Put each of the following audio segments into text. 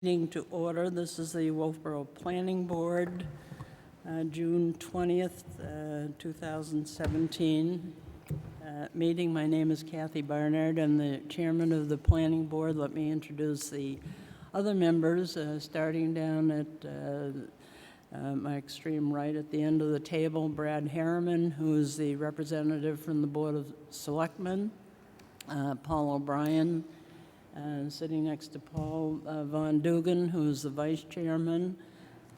Meeting to order. This is the Wolfeboro Planning Board, June 20th, 2017 meeting. My name is Kathy Barnard. I'm the chairman of the Planning Board. Let me introduce the other members, starting down at my extreme right at the end of the table, Brad Harriman, who is the representative from the Board of Selectmen, Paul O'Brien, sitting next to Paul Von Dugan, who's the vice chairman.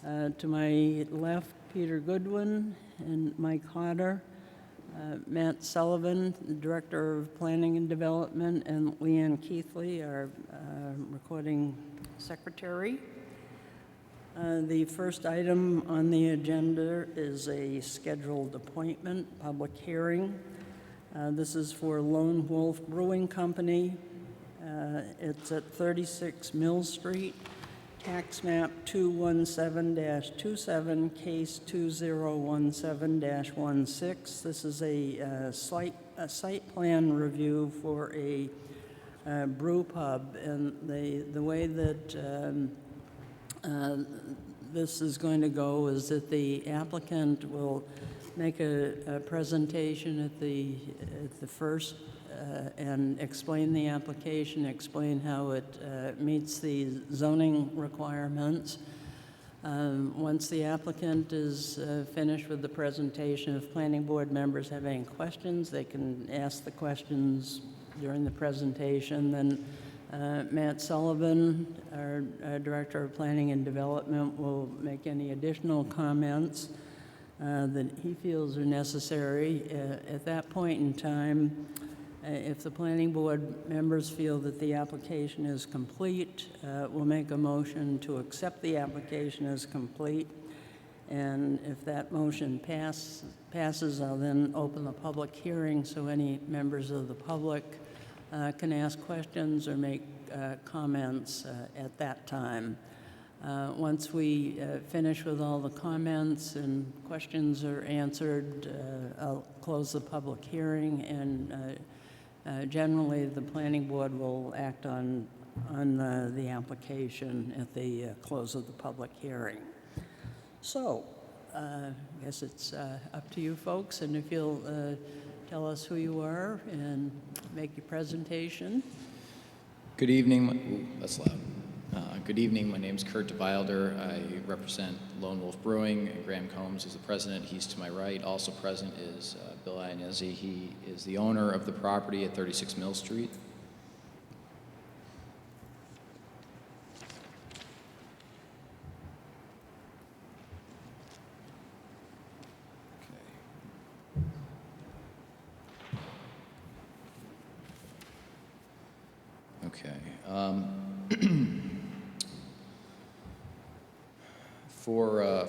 To my left, Peter Goodwin and Mike Hodder, Matt Sullivan, the director of planning and development, and Leanne Keithley, our recording secretary. The first item on the agenda is a scheduled appointment, public hearing. This is for Lone Wolf Brewing Company. It's at 36 Mill Street, tax map 217-27, case 2017-16. This is a site plan review for a brew pub, and the way that this is going to go is that the applicant will make a presentation at the first and explain the application, explain how it meets the zoning requirements. Once the applicant is finished with the presentation, if planning board members have any questions, they can ask the questions during the presentation. Then Matt Sullivan, our Director of Planning and Development, will make any additional comments that he feels are necessary. At that point in time, if the planning board members feel that the application is complete, we'll make a motion to accept the application as complete. And if that motion passes, I'll then open the public hearing so any members of the public can ask questions or make comments at that time. Once we finish with all the comments and questions are answered, I'll close the public hearing, and generally, the planning board will act on the application at the close of the public hearing. So, I guess it's up to you folks, and if you'll tell us who you are and make your presentation. Good evening. Ooh, that's loud. Good evening. My name is Kurt DeVilder. I represent Lone Wolf Brewing. Graham Combs is the president. He's to my right. Also present is Bill Ianezzi. He is the owner of the property at 36 Mill Street. Okay.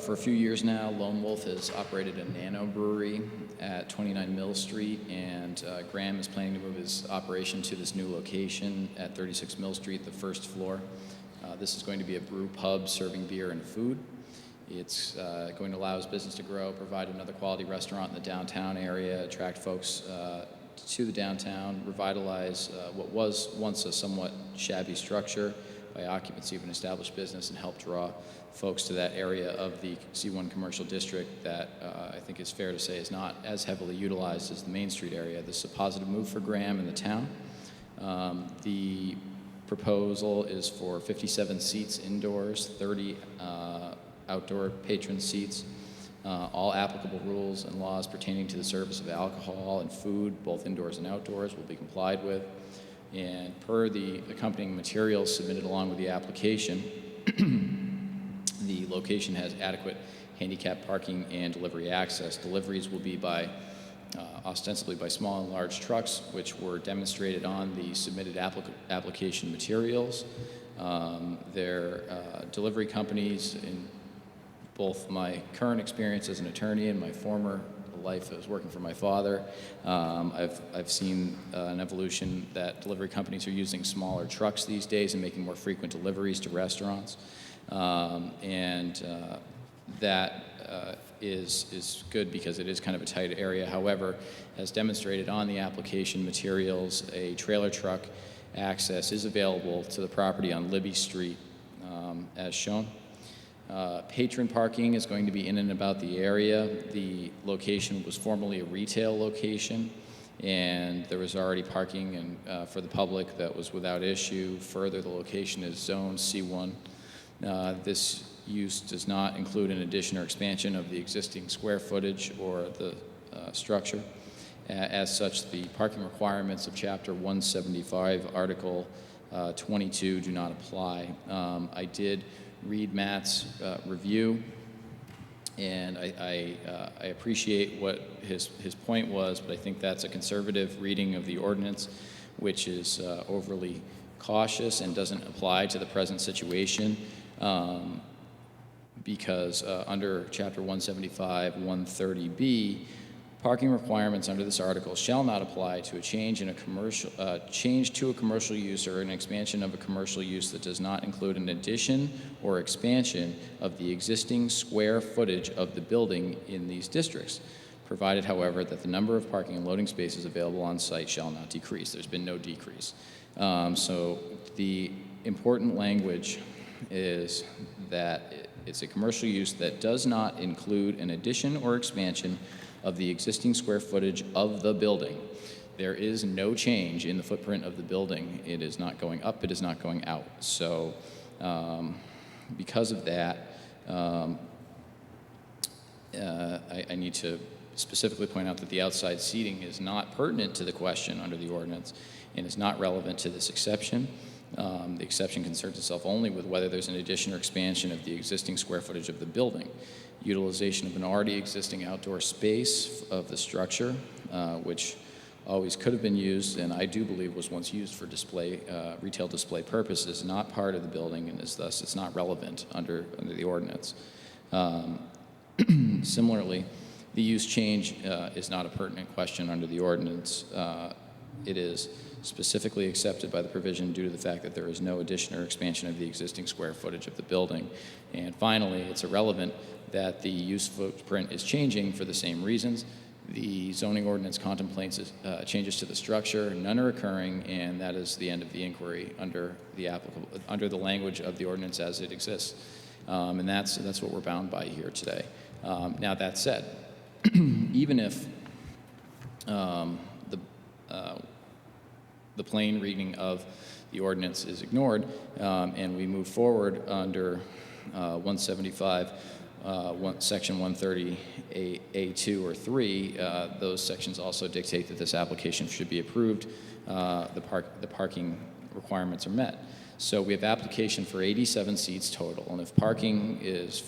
For a few years now, Lone Wolf has operated a nano brewery at 29 Mill Street, and Graham is planning to move his operation to this new location at 36 Mill Street, the first floor. This is going to be a brew pub serving beer and food. It's going to allow his business to grow, provide another quality restaurant in the downtown area, attract folks to the downtown, revitalize what was once a somewhat shabby structure by occupancy of an established business, and help draw folks to that area of the C1 commercial district that I think is fair to say is not as heavily utilized as the Main Street area. This is a positive move for Graham and the town. The proposal is for 57 seats indoors, 30 outdoor patron seats. All applicable rules and laws pertaining to the service of alcohol and food, both indoors and outdoors, will be complied with. And per the accompanying materials submitted along with the application, the location has adequate handicapped parking and delivery access. Deliveries will be by ostensibly by small and large trucks, which were demonstrated on the submitted application materials. Their delivery companies, in both my current experience as an attorney and my former life I was working for my father, I've seen an evolution that delivery companies are using smaller trucks these days and making more frequent deliveries to restaurants, that is good because it is kind of a tight area. However, as demonstrated on the application materials, a trailer truck access is available to the property on Libby Street as shown. Patron parking is going to be in and about the area. The location was formerly a retail location, and there was already parking for the public that was without issue. Further, the location is zoned C1. This use does not include an addition or expansion of the existing square footage or the structure. As such, the parking requirements of Chapter 175, Article 22 do not apply. I did read Matt's review, and I appreciate what his point was, but I think that's a conservative reading of the ordinance, which is overly cautious and doesn't apply to the present situation, because under Chapter 175, 130B, parking requirements under this article shall not apply to a change to a commercial use or an expansion of a commercial use that does not include an addition or expansion of the existing square footage of the building in these districts, provided, however, that the number of parking and loading spaces available on site shall not decrease. There's been no decrease. So the important language is that it's a commercial use that does not include an addition or expansion of the existing square footage of the building. There is no change in the footprint of the building. It is not going up, it is not going out. So because of that, I need to specifically point out that the outside seating is not pertinent to the question under the ordinance and is not relevant to this exception. The exception concerns itself only with whether there's an addition or expansion of the existing square footage of the building. Utilization of an already existing outdoor space of the structure, which always could have been used, and I do believe was once used for display, retail display purposes, not part of the building, and is thus it's not relevant under the ordinance. Similarly, the use change is not a pertinent question under the ordinance. It is specifically accepted by the provision due to the fact that there is no addition or expansion of the existing square footage of the building. And finally, it's irrelevant that the use footprint is changing for the same reasons. The zoning ordinance contemplates changes to the structure, none are occurring, and that is the end of the inquiry under the language of the ordinance as it exists. And that's what we're bound by here today. Now that said, even if the plain reading of the ordinance is ignored, and we move forward under 175, Section 130A2 or 3, those sections also dictate that this application should be approved. The parking requirements are met. So we have application for 87 seats total, and if parking is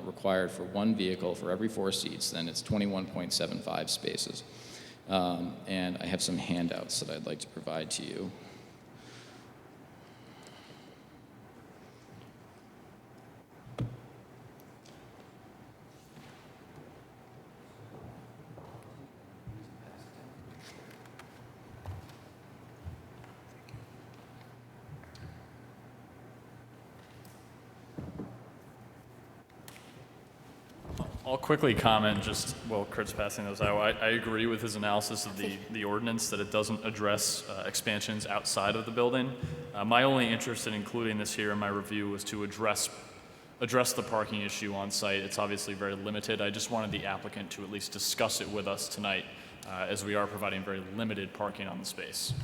required for one vehicle for every 4 seats, then it's 21.75 spaces. And I have some handouts that I'd like to provide to you. I'll quickly comment, just while Kurt's passing those out. I agree with his analysis of the ordinance, that it doesn't address expansions outside of the building. My only interest in including this here in my review was to address the parking issue on site. It's obviously very limited. I just wanted the applicant to at least discuss it with us tonight, as we are providing very limited parking on the space.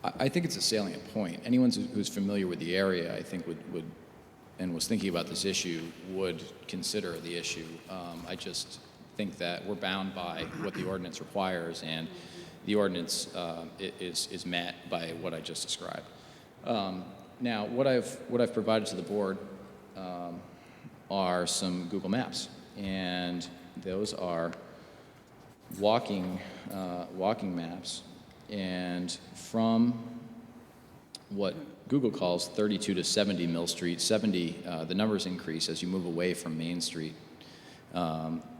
I think it's a salient point. Anyone who's familiar with the area, I think, would and was thinking about this issue would consider the issue. I just think that we're bound by what the ordinance requires, and the ordinance is met by what I just described. Now, what I've provided to the board are some Google Maps, and those are walking maps, and from what Google calls 32 to 70 Mill Street. 70, the numbers increase as you move away from Main Street.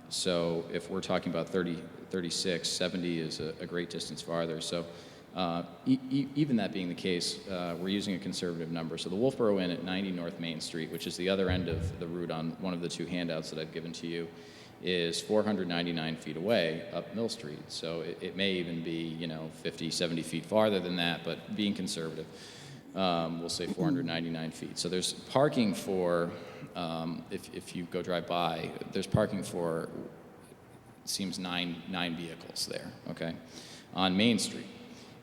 So if we're talking about 36, 70 is a great distance farther. So even that being the case, we're using a conservative number. So the Wolfeboro Inn at 90 North Main Street, which is the other end of the route on one of the 2 handouts that I've given to you, is 499 feet away up Mill Street. So it may even be, 50, 70 feet farther than that, but being conservative, we'll say 499 feet. So there's parking for, if you go drive by, there's parking for, it seems nine vehicles there, okay, on Main Street.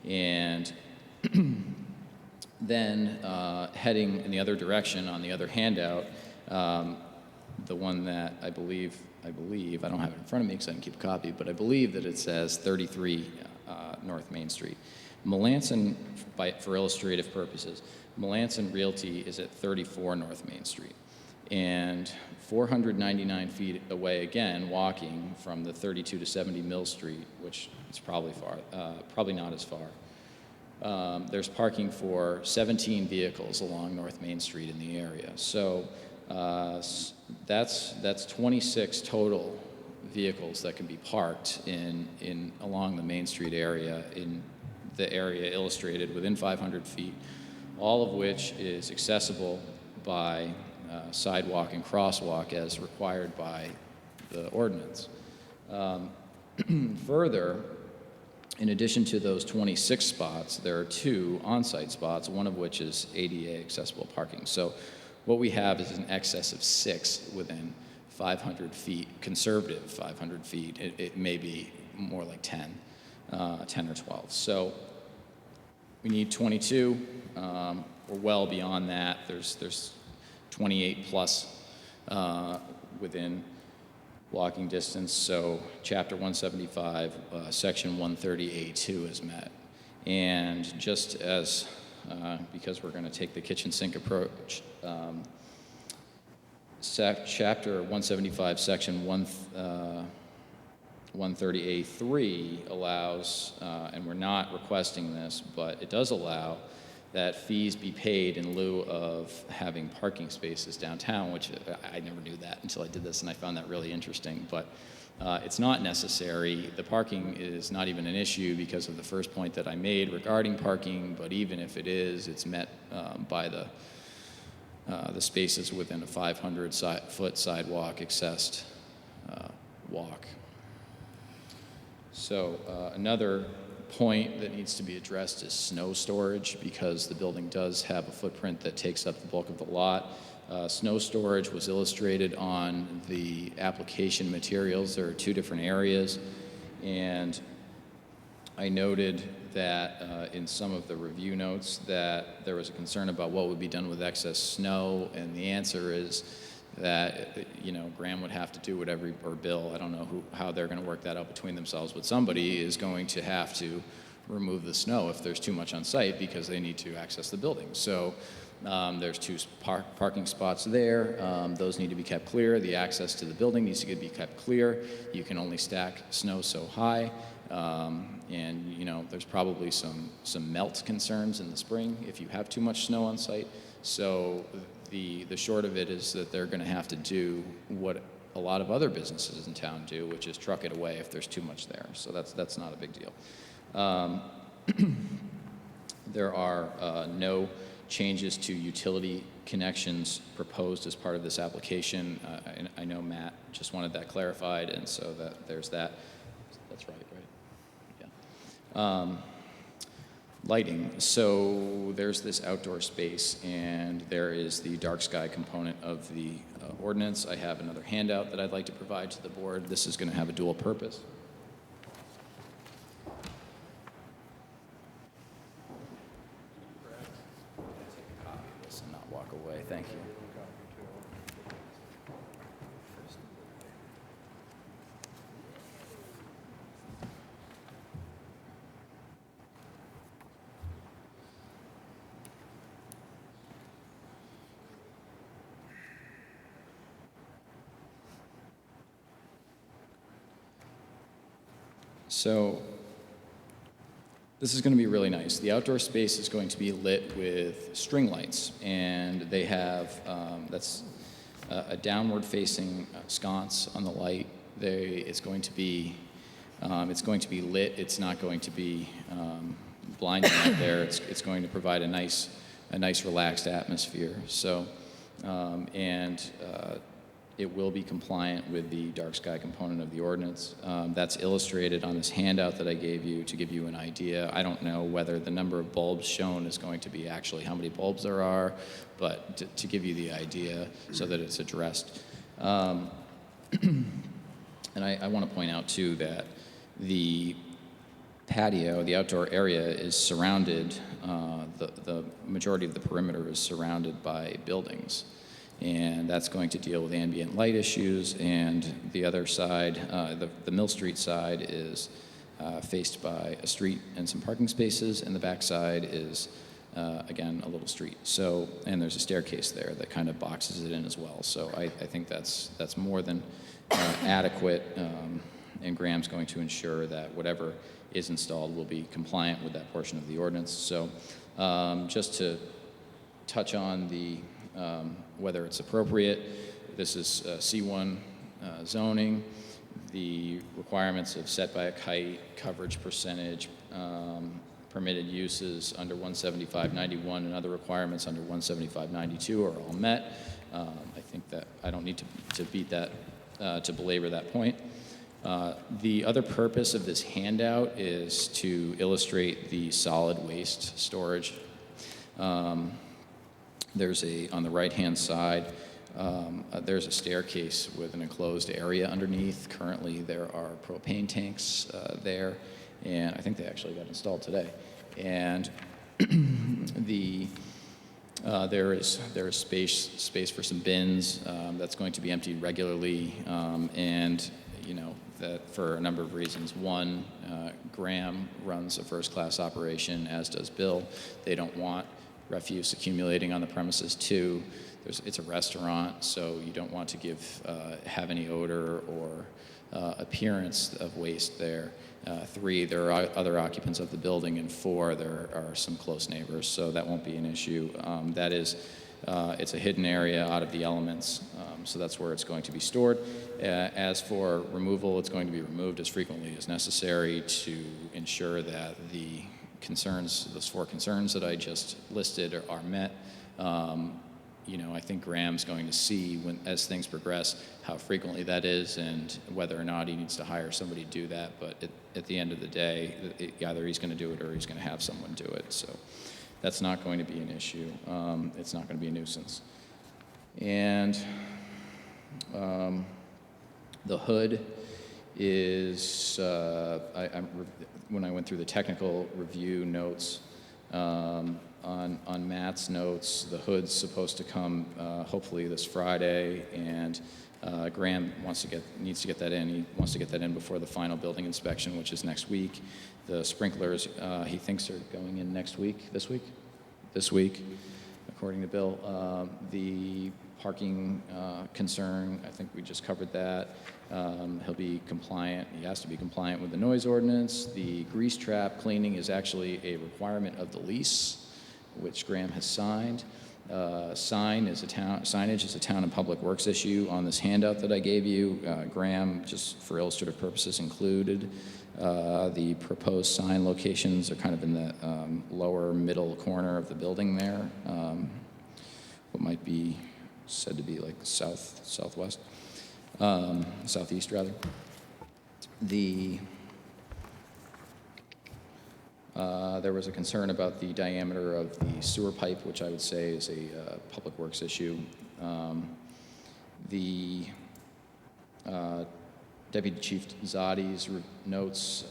And then heading in the other direction on the other handout, the one that I believe, I don't have it in front of me because I didn't keep a copy, but I believe that it says 33 North Main Street. Melanson, for illustrative purposes, Melanson Realty is at 34 North Main Street. And 499 feet away again, walking from the 32 to 70 Mill Street, which is probably not as far. There's parking for 17 vehicles along North Main Street in the area. So that's 26 total vehicles that can be parked along the Main Street area, in the area illustrated within 500 feet, all of which is accessible by sidewalk and crosswalk as required by the ordinance. Further, in addition to those 26 spots, there are 2 on-site spots, one of which is ADA accessible parking. So what we have is an excess of 6 within 500 feet, conservative 500 feet. It may be more like 10 or 12. So we need 22. We're well beyond that. There's 28 plus within walking distance. So Chapter 175, Section 130A2 is met. And just as, because we're going to take the kitchen sink approach, Chapter 175, Section 130A3 allows, and we're not requesting this, but it does allow that fees be paid in lieu of having parking spaces downtown, which I never knew that until I did this, and I found that really interesting. But it's not necessary. The parking is not even an issue because of the first point that I made regarding parking, but even if it is, it's met by the spaces within a 500-foot sidewalk accessed walk. So another point that needs to be addressed is snow storage, because the building does have a footprint that takes up the bulk of the lot. Snow storage was illustrated on the application materials. There are 2 different areas, and I noted that in some of the review notes that there was a concern about what would be done with excess snow, and the answer is that, Graham would have to do whatever, or Bill, I don't know how they're going to work that out between themselves, but somebody is going to have to remove the snow if there's too much on site, because they need to access the building. So there's 2 parking spots there. Those need to be kept clear. The access to the building needs to be kept clear. You can only stack snow so high. And there's probably some melt concerns in the spring if you have too much snow on site. So the short of it is that they're going to have to do what a lot of other businesses in town do, which is truck it away if there's too much there. So that's not a big deal. There are no changes to utility connections proposed as part of this application. And I know Matt just wanted that clarified, and so there's that. That's right? Yeah. Lighting. So there's this outdoor space, and there is the dark sky component of the ordinance. I have another handout that I'd like to provide to the board. This is going to have a dual purpose. Take a copy of this and not walk away. Thank you. So this is going to be really nice. The outdoor space is going to be lit with string lights, and they have that's a downward-facing sconce on the light. It's going to be lit. It's not going to be blinding out there. It's going to provide a nice relaxed atmosphere. So it will be compliant with the dark sky component of the ordinance. That's illustrated on this handout that I gave you to give you an idea. I don't know whether the number of bulbs shown is going to be actually how many bulbs there are, but to give you the idea so that it's addressed. And I want to point out, too, that the patio, the outdoor area, is surrounded, the majority of the perimeter is surrounded by buildings. And that's going to deal with ambient light issues, and the other side, the Mill Street side, is faced by a street and some parking spaces, and the back side is, again, a little street. So, and there's a staircase there that kind of boxes it in as well. So I think that's more than adequate, and Graham's going to ensure that whatever is installed will be compliant with that portion of the ordinance. So just to touch on the whether it's appropriate, this is C1 zoning. The requirements of setback height, coverage percentage, permitted uses under 175-91, and other requirements under 175-92 are all met. I think that I don't need to beat that, to belabor that point. The other purpose of this handout is to illustrate the solid waste storage. There's on the right-hand side, there's a staircase with an enclosed area underneath. Currently, there are propane tanks there, and I think they actually got installed today. And there is space for some bins that's going to be emptied regularly, and that for a number of reasons. One, Graham runs a first-class operation, as does Bill. They don't want refuse accumulating on the premises. Two, it's a restaurant, so you don't want to have any odor or appearance of waste there. Three, there are other occupants of the building, and four, there are some close neighbors, so that won't be an issue. It's a hidden area out of the elements, so that's where it's going to be stored. As for removal, it's going to be removed as frequently as necessary to ensure that those four concerns that I just listed are met. I think Graham's going to see, as things progress, how frequently that is and whether or not he needs to hire somebody to do that. But at the end of the day, either he's going to do it or he's going to have someone do it. So that's not going to be an issue. It's not going to be a nuisance. And the hood is, when I went through the technical review notes, on Matt's notes, the hood's supposed to come hopefully this Friday, and Graham needs to get that in. He wants to get that in before the final building inspection, which is next week. The sprinklers, he thinks are going in this week, according to Bill. The parking concern, I think we just covered that. He'll be compliant. He has to be compliant with the noise ordinance. The grease trap cleaning is actually a requirement of the lease, which Graham has signed. Signage is a town and public works issue on this handout that I gave you. Graham, just for illustrative purposes, included the proposed sign locations are kind of in the lower middle corner of the building there. What might be said to be like southeast rather. There was a concern about the diameter of the sewer pipe, which I would say is a public works issue. The Deputy Chief Zadi's notes,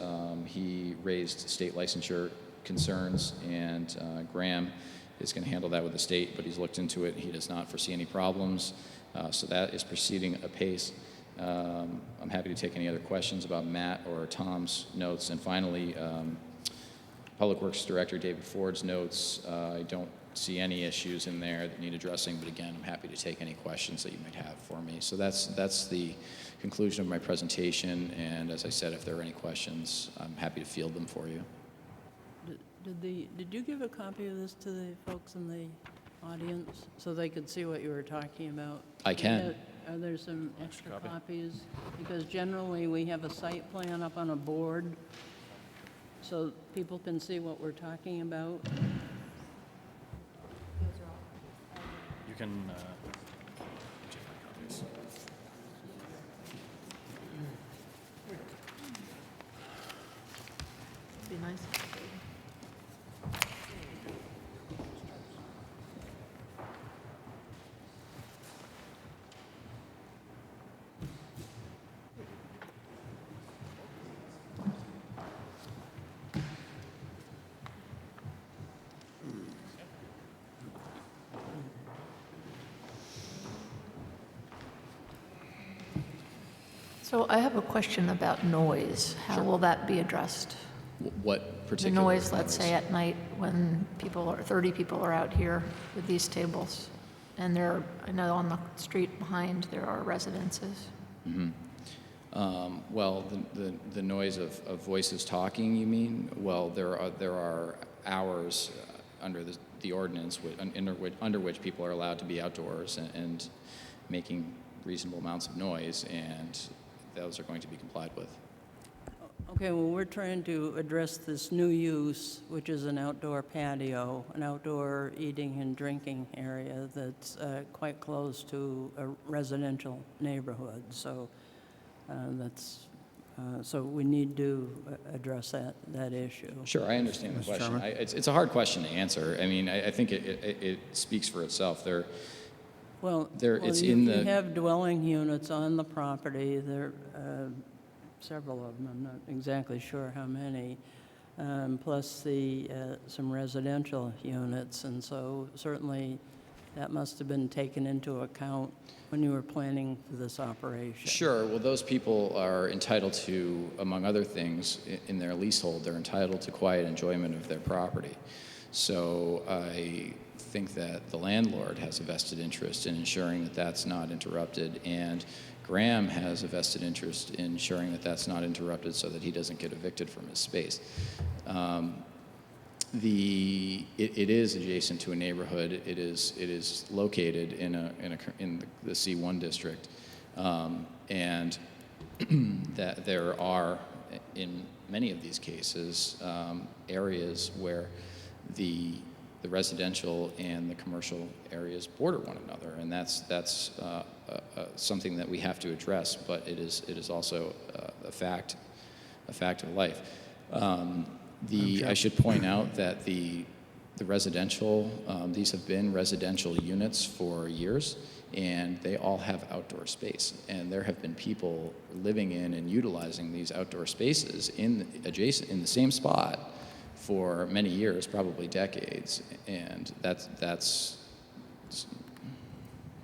he raised state licensure concerns, and Graham is going to handle that with the state, but he's looked into it. He does not foresee any problems, so that is proceeding apace. I'm happy to take any other questions about Matt or Tom's notes. And finally, Public Works Director David Ford's notes, I don't see any issues in there that need addressing, but again, I'm happy to take any questions that you might have for me. So that's the conclusion of my presentation, and as I said, if there are any questions, I'm happy to field them for you. Did you give a copy of this to the folks in the audience so they could see what you were talking about? I can. Are there some extra copies? Because generally we have a site plan up on a board so people can see what we're talking about. You can take my copies. So I have a question about noise. How will that be addressed? What The particular noise, let's say at night when 30 people are out here with these tables. And I know on the street behind there are residences. Well, the noise of voices talking, you mean? Well, there are hours under the ordinance under which people are allowed to be outdoors and making reasonable amounts of noise, and those are going to be complied with. Okay, well, we're trying to address this new use, which is an outdoor patio, an outdoor eating and drinking area that's quite close to a residential neighborhood. So so we need to address that issue. Sure, I understand the Mr. question. Chairman? It's a hard question to answer. I mean, I think it speaks for itself. Well, It's you in you the- have dwelling units on the property. There several of them. I'm not exactly sure how many. Plus some residential units, and so certainly that must have been taken into account when you were planning for this operation. Sure. Well, those people are entitled to, among other things, in their leasehold, they're entitled to quiet enjoyment of their property. So I think that the landlord has a vested interest in ensuring that that's not interrupted, and Graham has a vested interest in ensuring that that's not interrupted so that he doesn't get evicted from his space. It is adjacent to a neighborhood. It is located in the C1 district, and that there are, in many of these cases, areas where the residential and the commercial areas border one another, and that's something that we have to address. But it is also a fact of life. I should point out that the residential, these have been residential units for years, and they all have outdoor space. And there have been people living in and utilizing these outdoor spaces in the same spot for many years, probably decades. And that's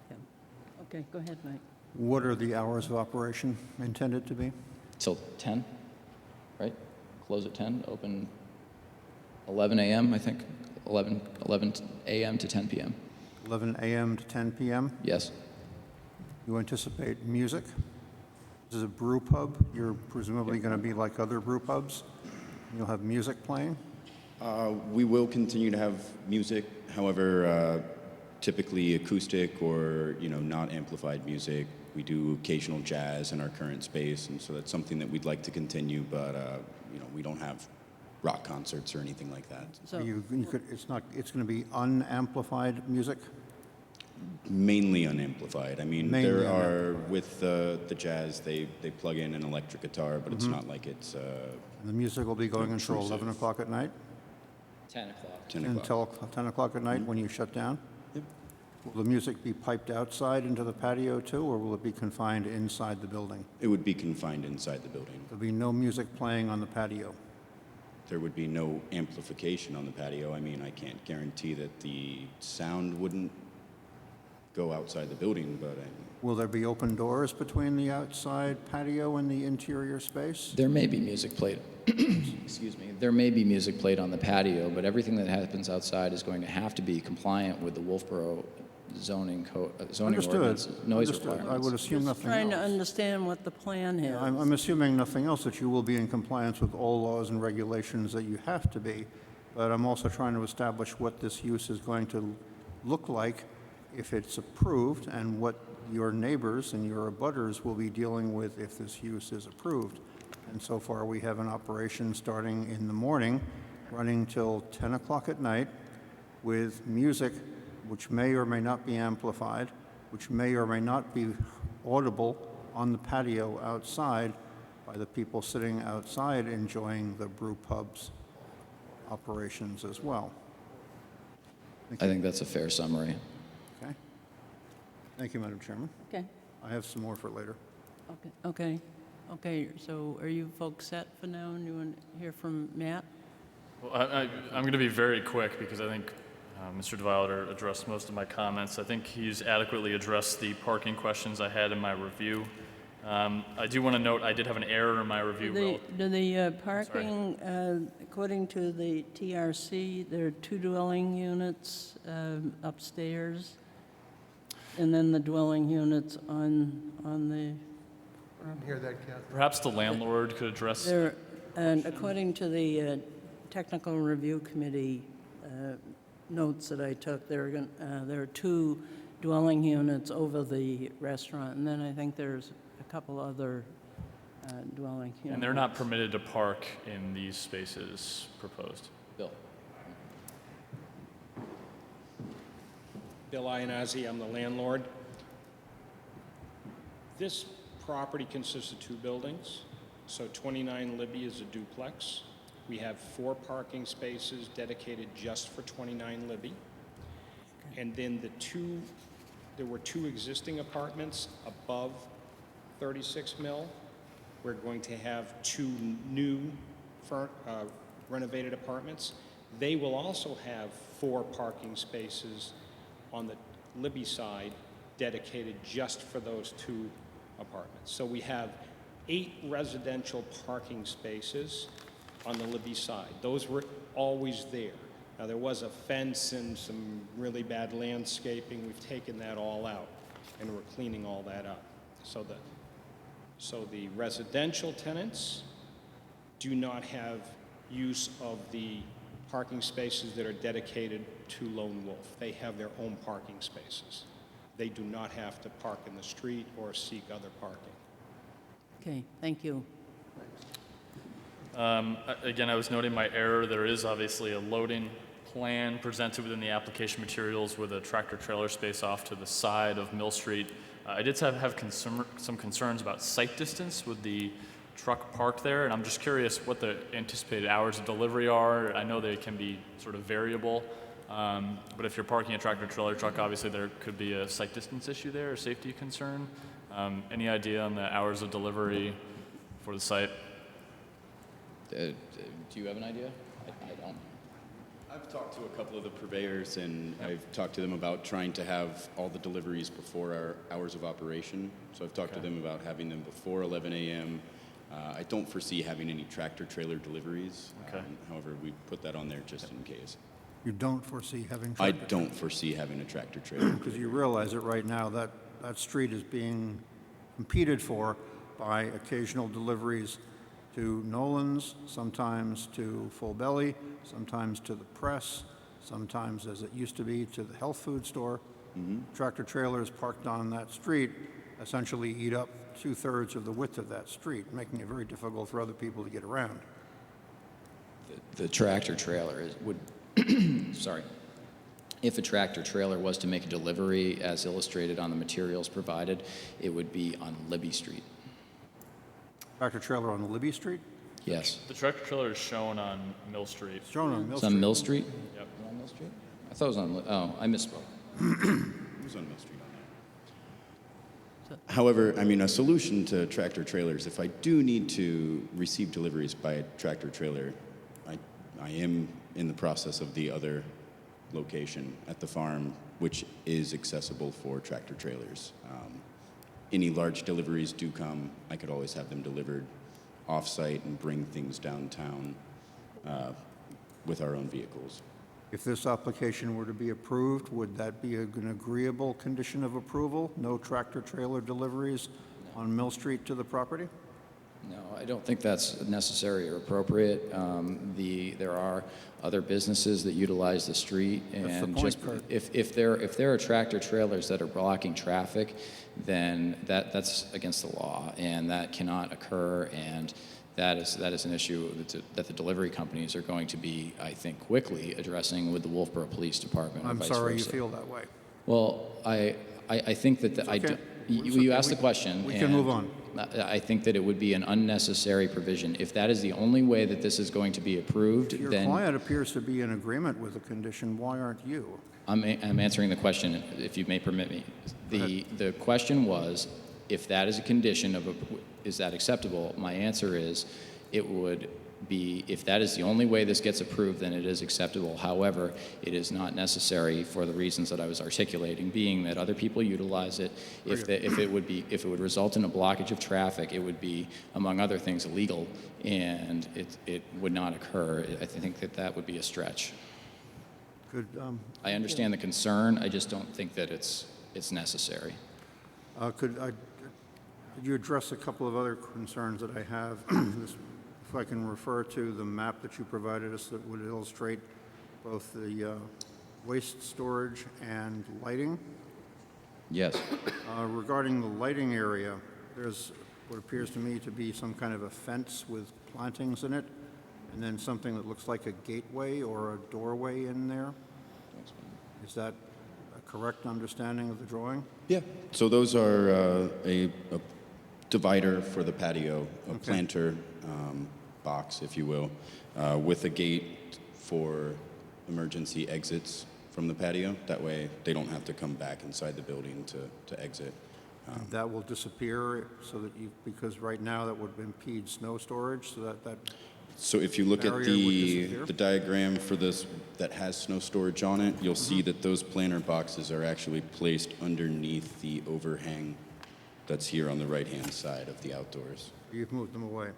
Yeah. Okay, go ahead, Mike. What are the hours of operation intended to be? till 10, right? Close at 10, open 11 a.m., I think. 11 a.m. to 10 p.m. 11 a.m. to 10 p.m.? Yes. You anticipate music? This is a brew pub. You're presumably going to be like other brew pubs? You'll have music playing? We will continue to have music, however, typically acoustic or, not amplified music. We do occasional jazz in our current space, and so that's something that we'd like to continue, but, we don't have rock concerts or anything like that. So, It's going to be unamplified music? Mainly unamplified. I mean, Mainly there are, unamplified. with the jazz, they plug in an electric guitar, but it's not like it's And the music will be going until 11 o'clock at night? 10 o'clock. 10 o'clock. Until 10 o'clock at night when you shut down? Yep. Will the music be piped outside into the patio too, or will it be confined inside the building? It would be confined inside the building. There'll be no music playing on the patio. There would be no amplification on the patio. I mean, I can't guarantee that the sound wouldn't go outside the building, but Will there be open doors between the outside patio and the interior space? There may be music played. Excuse me. There may be music played on the patio, but everything that happens outside is going to have to be compliant with the Wolfeboro zoning ordinance, noise Understood. requirements. I would assume nothing trying to else. understand what the plan is. I'm assuming nothing else, that you will be in compliance with all laws and regulations that you have to be, but I'm also trying to establish what this use is going to look like if it's approved, and what your neighbors and your abutters will be dealing with if this use is approved. And so far, we have an operation starting in the morning, running till 10 o'clock at night, with music which may or may not be amplified, which may or may not be audible on the patio outside by the people sitting outside enjoying the brew pub's operations as well. I think that's a fair summary. Okay? Thank you, Madam Chairman. Okay, I have some more for later. okay, so are you folks set for now, and you want to hear from Matt? Well, I'm going to be very quick because I think Mr. DeVilder addressed most of my comments. I think he's adequately addressed the parking questions I had in my review. I do want to note, I did have an error in my review. Do the parking, according to the TRC, there are 2 dwelling units upstairs, and then the dwelling units on the, Perhaps the landlord could address. there, and according to the Technical Review Committee notes that I took, there are 2 dwelling units over the restaurant, and then I think there's a couple other dwelling units. And they're not permitted to park in these spaces proposed. Bill? Bill Iannazzi, I'm the landlord. This property consists of 2 buildings. So 29 Libby is a duplex. We have 4 parking spaces dedicated just for 29 Libby. And then there were 2 existing apartments above 36 Mill. We're going to have 2 new renovated apartments. They will also have 4 parking spaces on the Libby side dedicated just for those 2 apartments. So we have 8 residential parking spaces on the Libby side. Those were always there. Now, there was a fence and some really bad landscaping. We've taken that all out, and we're cleaning all that up. So the residential tenants do not have use of the parking spaces that are dedicated to Lone Wolf. They have their own parking spaces. They do not have to park in the street or seek other parking. Okay, thank you. Again, I was noting my error. There is obviously a loading plan presented within the application materials with a tractor trailer space off to the side of Mill Street. I did have some concerns about site distance with the truck parked there, and I'm just curious what the anticipated hours of delivery are. I know they can be sort of variable, but if you're parking a tractor trailer truck, obviously there could be a site distance issue there, a safety concern. Any idea on the hours of delivery for the site? Do you have an idea? I don't. I've talked to a couple of the purveyors, and I've talked to them about trying to have all the deliveries before our hours of operation. So I've talked to them about having them before 11 a.m. I don't foresee having any tractor trailer deliveries. Okay. However, we put that on there just in case. You don't foresee having I tractor don't foresee having a tractor trailer. because you realize that right now that street is being competed for by occasional deliveries to Nolan's, sometimes to Full Belly, sometimes to the press, sometimes, as it used to be, to the health food store. Tractor trailers parked on that street essentially eat up 2/3 of the width of that street, making it very difficult for other people to get around. The tractor trailer would, sorry. If a tractor trailer was to make a delivery as illustrated on the materials provided, it would be on Libby Street. Tractor trailer on Libby Street? Yes. The tractor trailer is shown on Mill Street. It's shown on Mill It's Street. on Mill Street? Yep. On Mill Street? I thought it was on, oh, I misspoke. It was on Mill Street. However, I mean, a solution to tractor trailers, if I do need to receive deliveries by a tractor trailer, I am in the process of the other location at the farm, which is accessible for tractor trailers. Any large deliveries do come, I could always have them delivered off-site and bring things downtown with our own vehicles. If this application were to be approved, would that be an agreeable condition of approval? No tractor trailer deliveries on Mill Street to the property? No, I don't think that's necessary or appropriate. There are other businesses that utilize the street, That's the and point, just Kurt. if there are tractor trailers that are blocking traffic, then that's against the law, and that cannot occur, and that is an issue that the delivery companies are going to be, I think, quickly addressing with the Wolfeboro Police Department. or I'm vice sorry you versa. feel that way. Well, I think that okay. you okay. asked the question. We can and move on. I think that it would be an unnecessary provision. If that is the only way that this is going to be approved, Your then client appears to be in agreement with the condition. Why aren't you? I'm answering the question, if you may permit me. The question was, if that is a condition is that acceptable? My answer is, it would be, if that is the only way this gets approved, then it is acceptable. However, it is not necessary for the reasons that I was articulating, being that other people utilize it. If it would result in a blockage of traffic, it would be, among other things, illegal, and it would not occur. I think that would be a stretch. Could, I understand the concern. I just don't think that it's necessary. could you address a couple of other concerns that I have? If I can refer to the map that you provided us that would illustrate both the waste storage and lighting. Yes. Regarding the lighting area, there's what appears to me to be some kind of a fence with plantings in it, and then something that looks like a gateway or a doorway in there. Is that a correct understanding of the drawing? Yeah. So those are a divider for the patio, a planter box, if you will, with a gate for emergency exits from the patio. That way they don't have to come back inside the building to exit. That will disappear so that because right now that would impede snow storage, so that So if you look at barrier would disappear? the diagram for this that has snow storage on it, you'll see that those planter boxes are actually placed underneath the overhang that's here on the right-hand side of the outdoors. You've moved them away.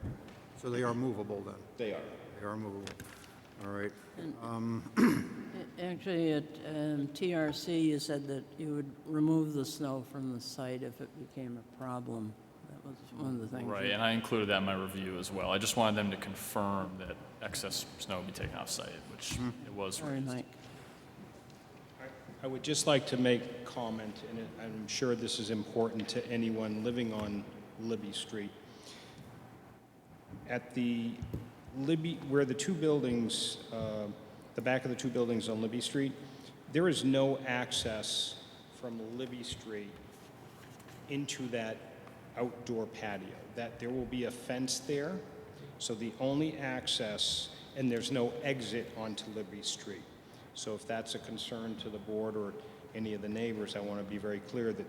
So they are movable then? They are. They are movable. All right. Actually, at TRC, you said that you would remove the snow from the site if it became a problem. That was one of the things. Right, and I included that in my review as well. I just wanted them to confirm that excess snow would be taken off site, which it was Sorry, raised. Mike. I would just like to make comment, and I'm sure this is important to anyone living on Libby Street. At the Libby, where the two buildings, the back of the two buildings on Libby Street, there is no access from Libby Street into that outdoor patio. That there will be a fence there, so the only access, and there's no exit onto Libby Street. So if that's a concern to the board or any of the neighbors, I want to be very clear that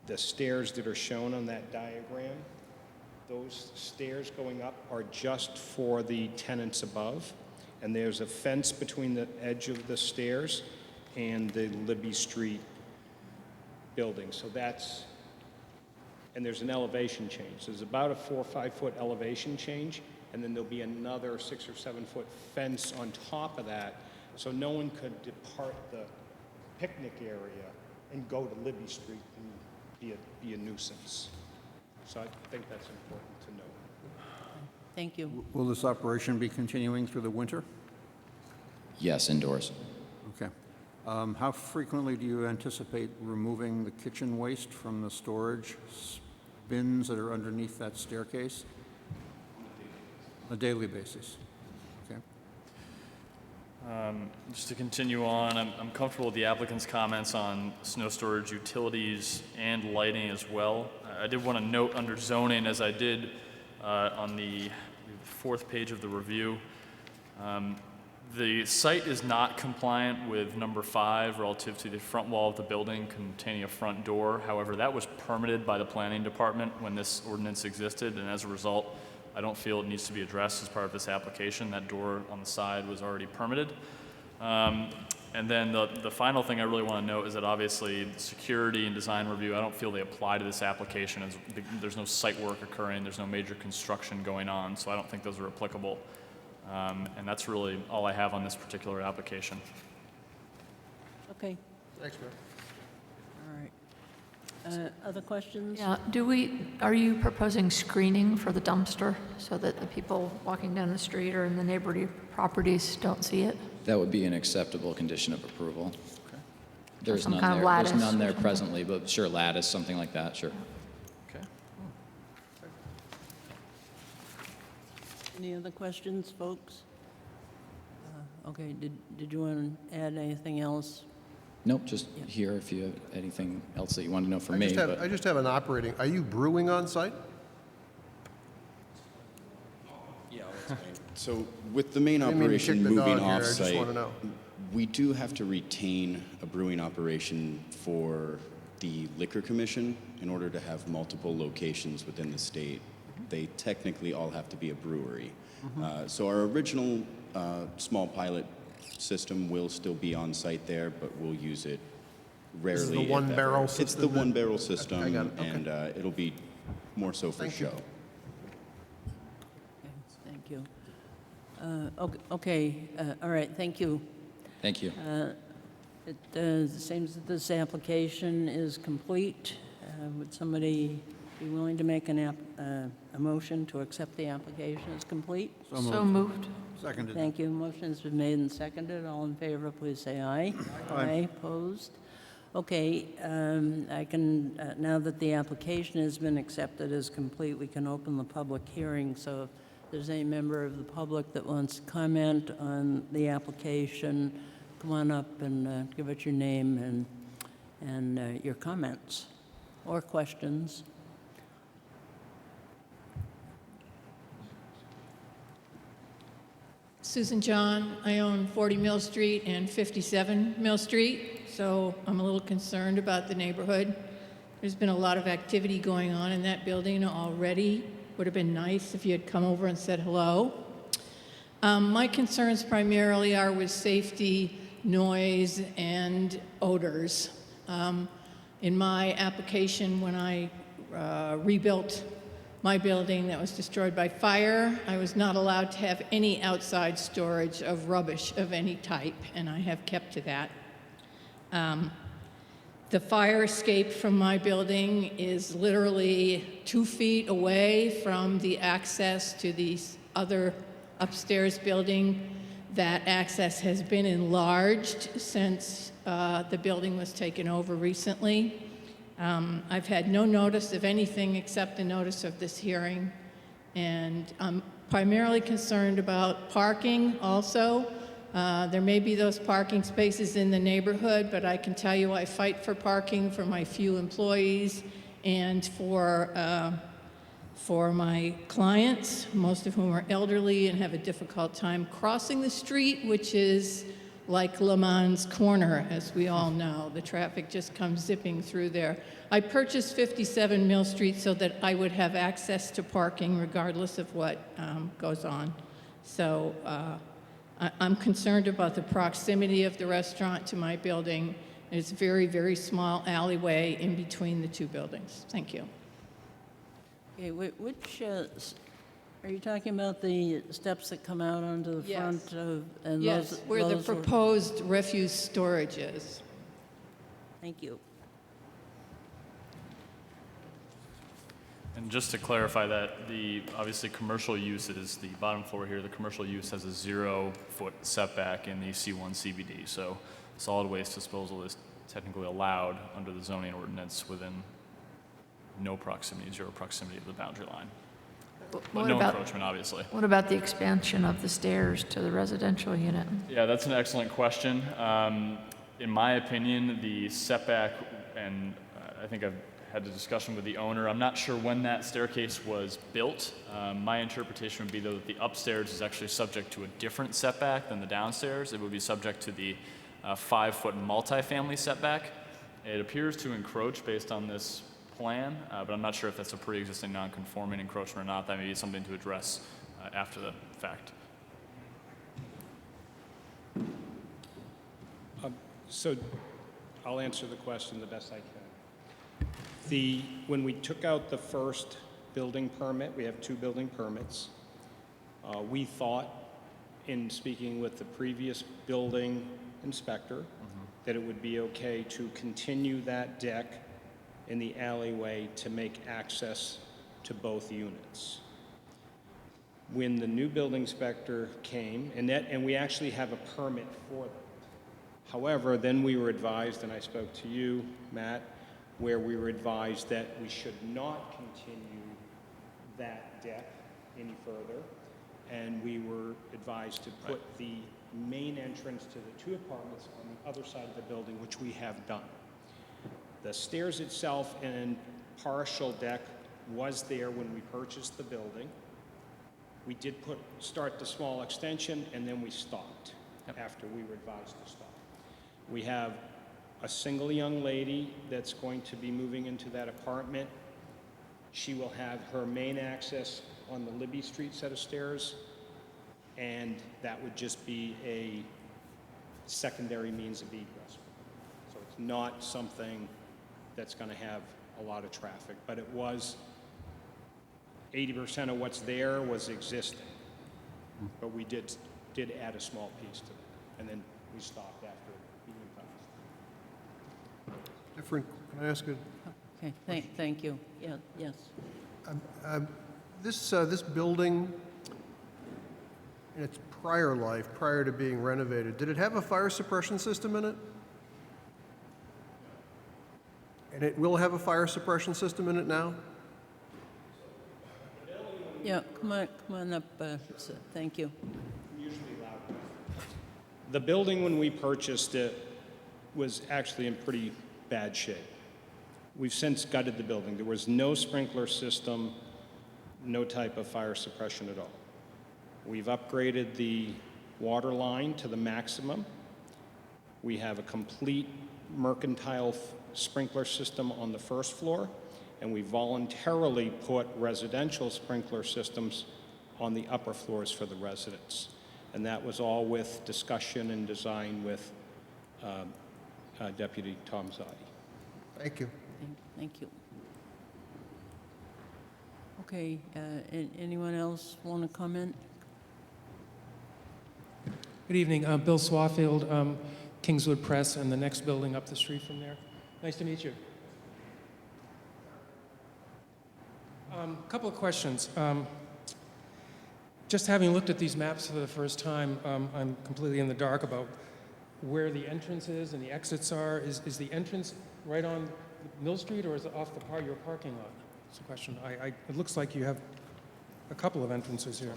the stairs that are shown on that diagram, those stairs going up are just for the tenants above, and there's a fence between the edge of the stairs and the Libby Street building. So that's, and there's an elevation change. There's about a 4 or 5 foot elevation change, and then there'll be another 6 or 7 foot fence on top of that, so no one could depart the picnic area and go to Libby Street and be a nuisance. So I think that's important to know. Thank you. Will this operation be continuing through the winter? Yes, indoors. Okay. How frequently do you anticipate removing the kitchen waste from the storage bins that are underneath that staircase? On a daily basis. Okay. Just to continue on, I'm comfortable with the applicant's comments on snow storage utilities and lighting as well. I did want to note under zoning, as I did on the 4th page of the review, the site is not compliant with number 5 relative to the front wall of the building containing a front door. However, that was permitted by the planning department when this ordinance existed, and as a result, I don't feel it needs to be addressed as part of this application. That door on the side was already permitted. And then the final thing I really want to note is that obviously security and design review, I don't feel they apply to this application as there's no site work occurring, there's no major construction going on, so I don't think those are applicable. And that's really all I have on this particular application. Okay, Thanks, Mayor. all right. Other questions? Yeah, are you proposing screening for the dumpster so that the people walking down the street or in the neighboring properties don't see it? That would be an acceptable condition of approval. There's Some none kind of there. lattice There's none or there something. presently, but sure, lattice, something like that, sure. Okay. Any other questions, folks? Okay, did you want to add anything else? Nope, just here if you have anything else that you want to know from I me. just have an operating, are you brewing on site? So with the main I didn't mean to operation kick the moving dog here, I just off-site, wanna know. we do have to retain a brewing operation for the Liquor Commission in order to have multiple locations within the state they technically all have to be a brewery. So our original small pilot system will still be on site there, but we'll use it rarely. This is the if one ever. barrel It's the system one then? barrel system, I got it, okay. and it'll be more so for Thank you. show. Okay, thank you. Okay, all right, thank you. Thank you. It seems that this application is complete. Would somebody be willing to make a motion to accept the application as complete? So moved. Seconded. Thank you. Motion's been made and seconded. All in favor, please say aye. Aye. Opposed? Okay, I can, now that the application has been accepted as complete, we can open the public hearing. So if there's any member of the public that wants to comment on the application, come on up and give us your name and your comments or questions. Susan John, I own 40 Mill Street and 57 Mill Street, so I'm a little concerned about the neighborhood. There's been a lot of activity going on in that building already. Would have been nice if you had come over and said hello. My concerns primarily are with safety, noise, and odors. In my application, when I rebuilt my building that was destroyed by fire, I was not allowed to have any outside storage of rubbish of any type, and I have kept to that. The fire escape from my building is literally 2 feet away from the access to the other upstairs building. That access has been enlarged since the building was taken over recently. I've had no notice of anything except the notice of this hearing, and I'm primarily concerned about parking also. There may be those parking spaces in the neighborhood, but I can tell you I fight for parking for my few employees and for my clients, most of whom are elderly and have a difficult time crossing the street, which is like Le Mans Corner, as we all know. The traffic just comes zipping through there. I purchased 57 Mill Street so that I would have access to parking regardless of what goes on. So I'm concerned about the proximity of the restaurant to my building. It's a very, very small alleyway in between the two buildings. Thank you. Okay, which, are you talking about the steps that come out onto the Yes. front of? And Yes, those- where the those were- proposed refuse storage is. Thank you. And just to clarify that, obviously commercial uses, the bottom floor here, the commercial use has a 0-foot setback in the C1 CBD. So solid waste disposal is technically allowed under the zoning ordinance within no proximity, 0 proximity to the boundary line. But What no about, encroachment, obviously. what about the expansion of the stairs to the residential unit? Yeah, that's an excellent question. In my opinion, the setback, and I think I've had a discussion with the owner, I'm not sure when that staircase was built. My interpretation would be, though, that the upstairs is actually subject to a different setback than the downstairs. It would be subject to the 5-foot multifamily setback. It appears to encroach based on this plan, but I'm not sure if that's a pre-existing non-conforming encroachment or not. That may be something to address after the fact. So I'll answer the question the best I can. When we took out the first building permit, we have 2 building permits. We thought, in speaking with the previous building inspector, that it would be okay to continue that deck in the alleyway to make access to both units. When the new building inspector came, and we actually have a permit for that. However, then we were advised, and I spoke to you, Matt, where we were advised that we should not continue that deck any further, and we were advised to put the main entrance to the 2 apartments on the other side of the building, which we have done. The stairs itself and partial deck was there when we purchased the building. We did start the small extension, and then we stopped after we were advised to stop. We have a single young lady that's going to be moving into that apartment. She will have her main access on the Libby Street set of stairs, and that would just be a secondary means of egress. So it's not something that's going to have a lot of traffic, but it was 80% of what's there was existing, but we did add a small piece to it, and then we stopped after medium fast. Different, can I ask a, Okay, thank you. Yeah, yes. this building, in its prior life, prior to being renovated, did it have a fire suppression system in it? And it will have a fire suppression system in it now? Yeah, come on up, thank you. The building, when we purchased it, was actually in pretty bad shape. We've since gutted the building. There was no sprinkler system, no type of fire suppression at all. We've upgraded the water line to the maximum. We have a complete mercantile sprinkler system on the first floor, and we voluntarily put residential sprinkler systems on the upper floors for the residents. And that was all with discussion and design with Deputy Tom Zadi. Thank you. Thank you. Okay, anyone else want to comment? Good evening. Bill Swafield, Kingswood Press, and the next building up the street from there. Nice to meet you. Couple of questions. Just having looked at these maps for the first time, I'm completely in the dark about where the entrance is and the exits are. Is the entrance right on Mill Street, or is it off your parking lot? That's the question. It looks like you have a couple of entrances here.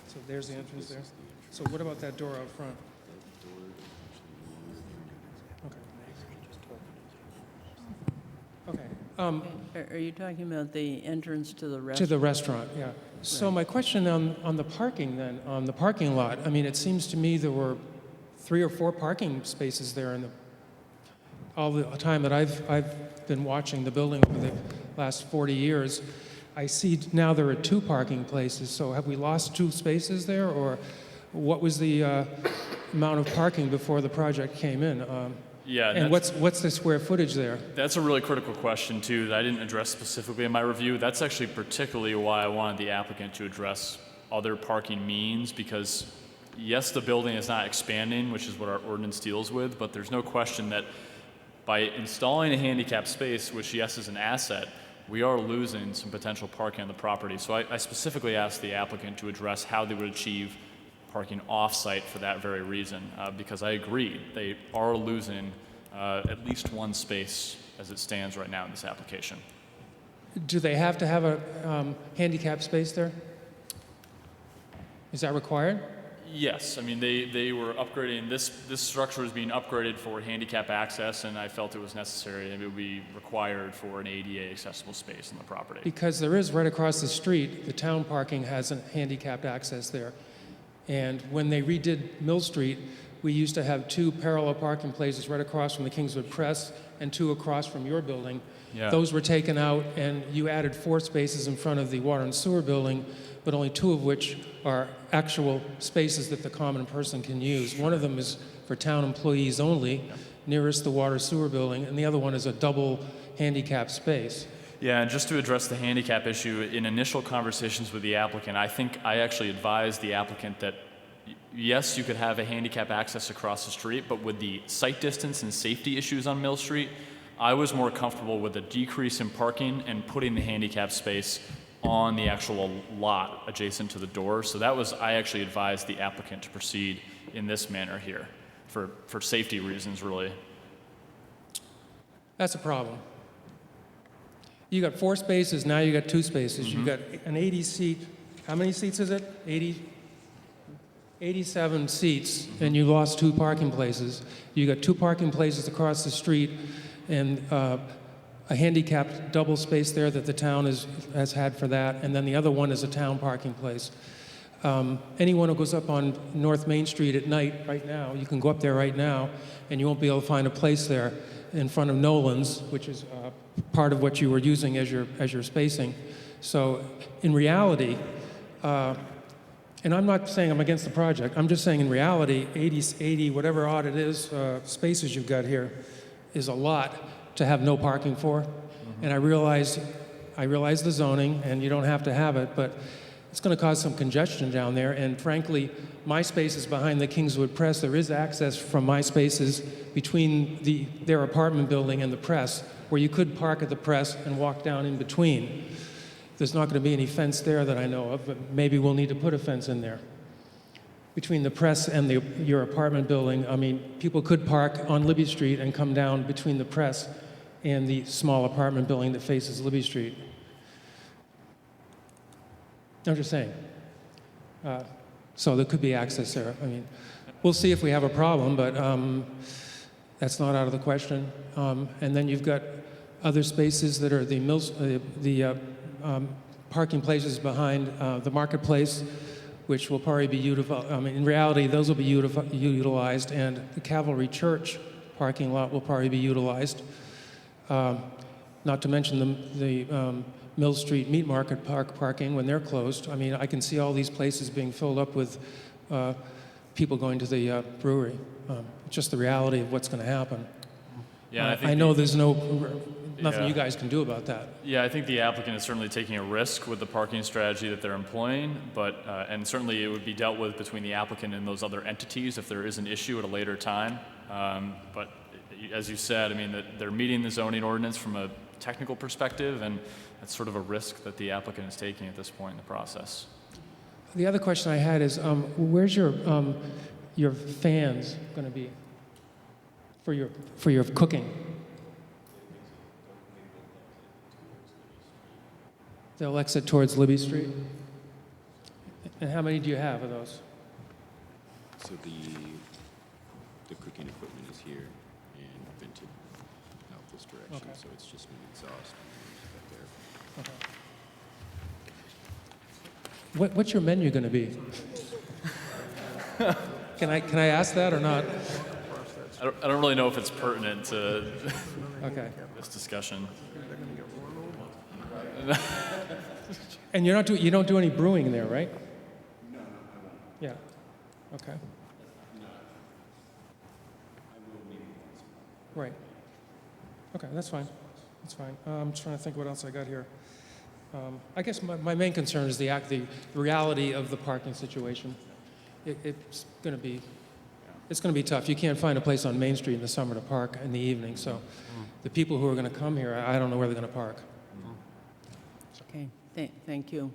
So there's the entrance there. So what about that door out front? Okay. Are you talking about the entrance to the To restaurant? the restaurant, yeah. So my question on the parking then, on the parking lot, I mean, it seems to me there were 3 or 4 parking spaces there in all the time that I've been watching the building over the last 40 years. I see now there are 2 parking places, so have we lost 2 spaces there, or what was the amount of parking before the project came in? Yeah, And what's the square footage there? That's a really critical question, too, that I didn't address specifically in my review. That's actually particularly why I wanted the applicant to address other parking means, because yes, the building is not expanding, which is what our ordinance deals with, but there's no question that by installing a handicap space, which yes is an asset, we are losing some potential parking on the property. So I specifically asked the applicant to address how they would achieve parking off-site for that very reason, because I agree, they are losing at least 1 space as it stands right now in this application. Do they have to have a handicap space there? Is that required? Yes, I mean, they were upgrading, this structure is being upgraded for handicap access, and I felt it was necessary, and it would be required for an ADA accessible space on the property. Because there is right across the street, the town parking has a handicapped access there. And when they redid Mill Street, we used to have 2 parallel parking places right across from the Kingswood Press and 2 across from your building. Yeah. Those were taken out, and you added 4 spaces in front of the water and sewer building, but only 2 of which are actual spaces that the common person can use. One of them is for town employees only, nearest the water sewer building, and the other one is a double handicap space. Yeah, and just to address the handicap issue, in initial conversations with the applicant, I think I actually advised the applicant that yes, you could have a handicap access across the street, but with the sight distance and safety issues on Mill Street, I was more comfortable with a decrease in parking and putting the handicap space on the actual lot adjacent to the door. So that was, I actually advised the applicant to proceed in this manner here for safety reasons, really. That's a problem. You got 4 spaces, now you got 2 spaces. You've got an 80-seat, how many seats is it? 87 seats, and you lost 2 parking places. You got 2 parking places across the street, and a handicapped double space there that the town has had for that, and then the other one is a town parking place. Anyone who goes up on North Main Street at night right now, you can go up there right now, and you won't be able to find a place there in front of Nolan's, which is part of what you were using as your spacing. So in reality, and I'm not saying I'm against the project, I'm just saying in reality, 80, whatever odd it is, spaces you've got here is a lot to have no parking for. And I realize the zoning, and you don't have to have it, but it's going to cause some congestion down there. And frankly, my space is behind the Kingswood Press. There is access from my spaces between their apartment building and the Press, where you could park at the Press and walk down in between. There's not going to be any fence there that I know of, but maybe we'll need to put a fence in there. Between the Press and your apartment building, I mean, people could park on Libby Street and come down between the Press and the small apartment building that faces Libby Street. I'm just saying. So there could be access there. I mean, we'll see if we have a problem, but that's not out of the question. And then you've got other spaces that are the parking places behind the marketplace, which will probably be utilized. I mean, in reality, those will be utilized, and the Cavalry Church parking lot will probably be utilized. Not to mention the Mill Street Meat Market parking when they're closed. I mean, I can see all these places being filled up with people going to the brewery. Just the reality of what's going to happen. Yeah, I know there's nothing you guys can do about that. Yeah, I think the applicant is certainly taking a risk with the parking strategy that they're employing, but and certainly it would be dealt with between the applicant and those other entities if there is an issue at a later time. But as you said, I mean, that they're meeting the zoning ordinance from a technical perspective, and that's sort of a risk that the applicant is taking at this point in the process. The other question I had is, where's your fans going to be for your cooking? They'll exit towards Libby Street. And how many do you have of those? So the cooking equipment is here and vented out this direction, Okay. so it's just an exhaust back there. What's your menu going to be? Can I ask that or not? I don't really know if it's pertinent to Okay. this discussion. And you don't do any brewing there, right? No, I won't. Yeah. Okay. Right. Okay, that's fine. That's fine. I'm just trying to think what else I got here. I guess my main concern is the reality of the parking situation. It's going to be tough. You can't find a place on Main Street in the summer to park in the evening. So the people who are going to come here, I don't know where they're going to park. Okay, thank you.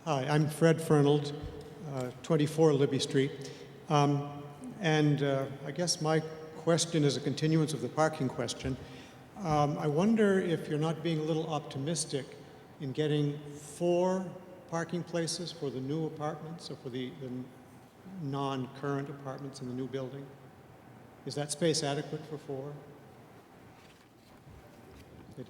Hi, I'm Fred Fernald, 24 Libby Street. I guess my question is a continuance of the parking question. I wonder if you're not being a little optimistic in getting 4 parking places for the new apartments or for the non-current apartments in the new building. Is that space adequate for 4? It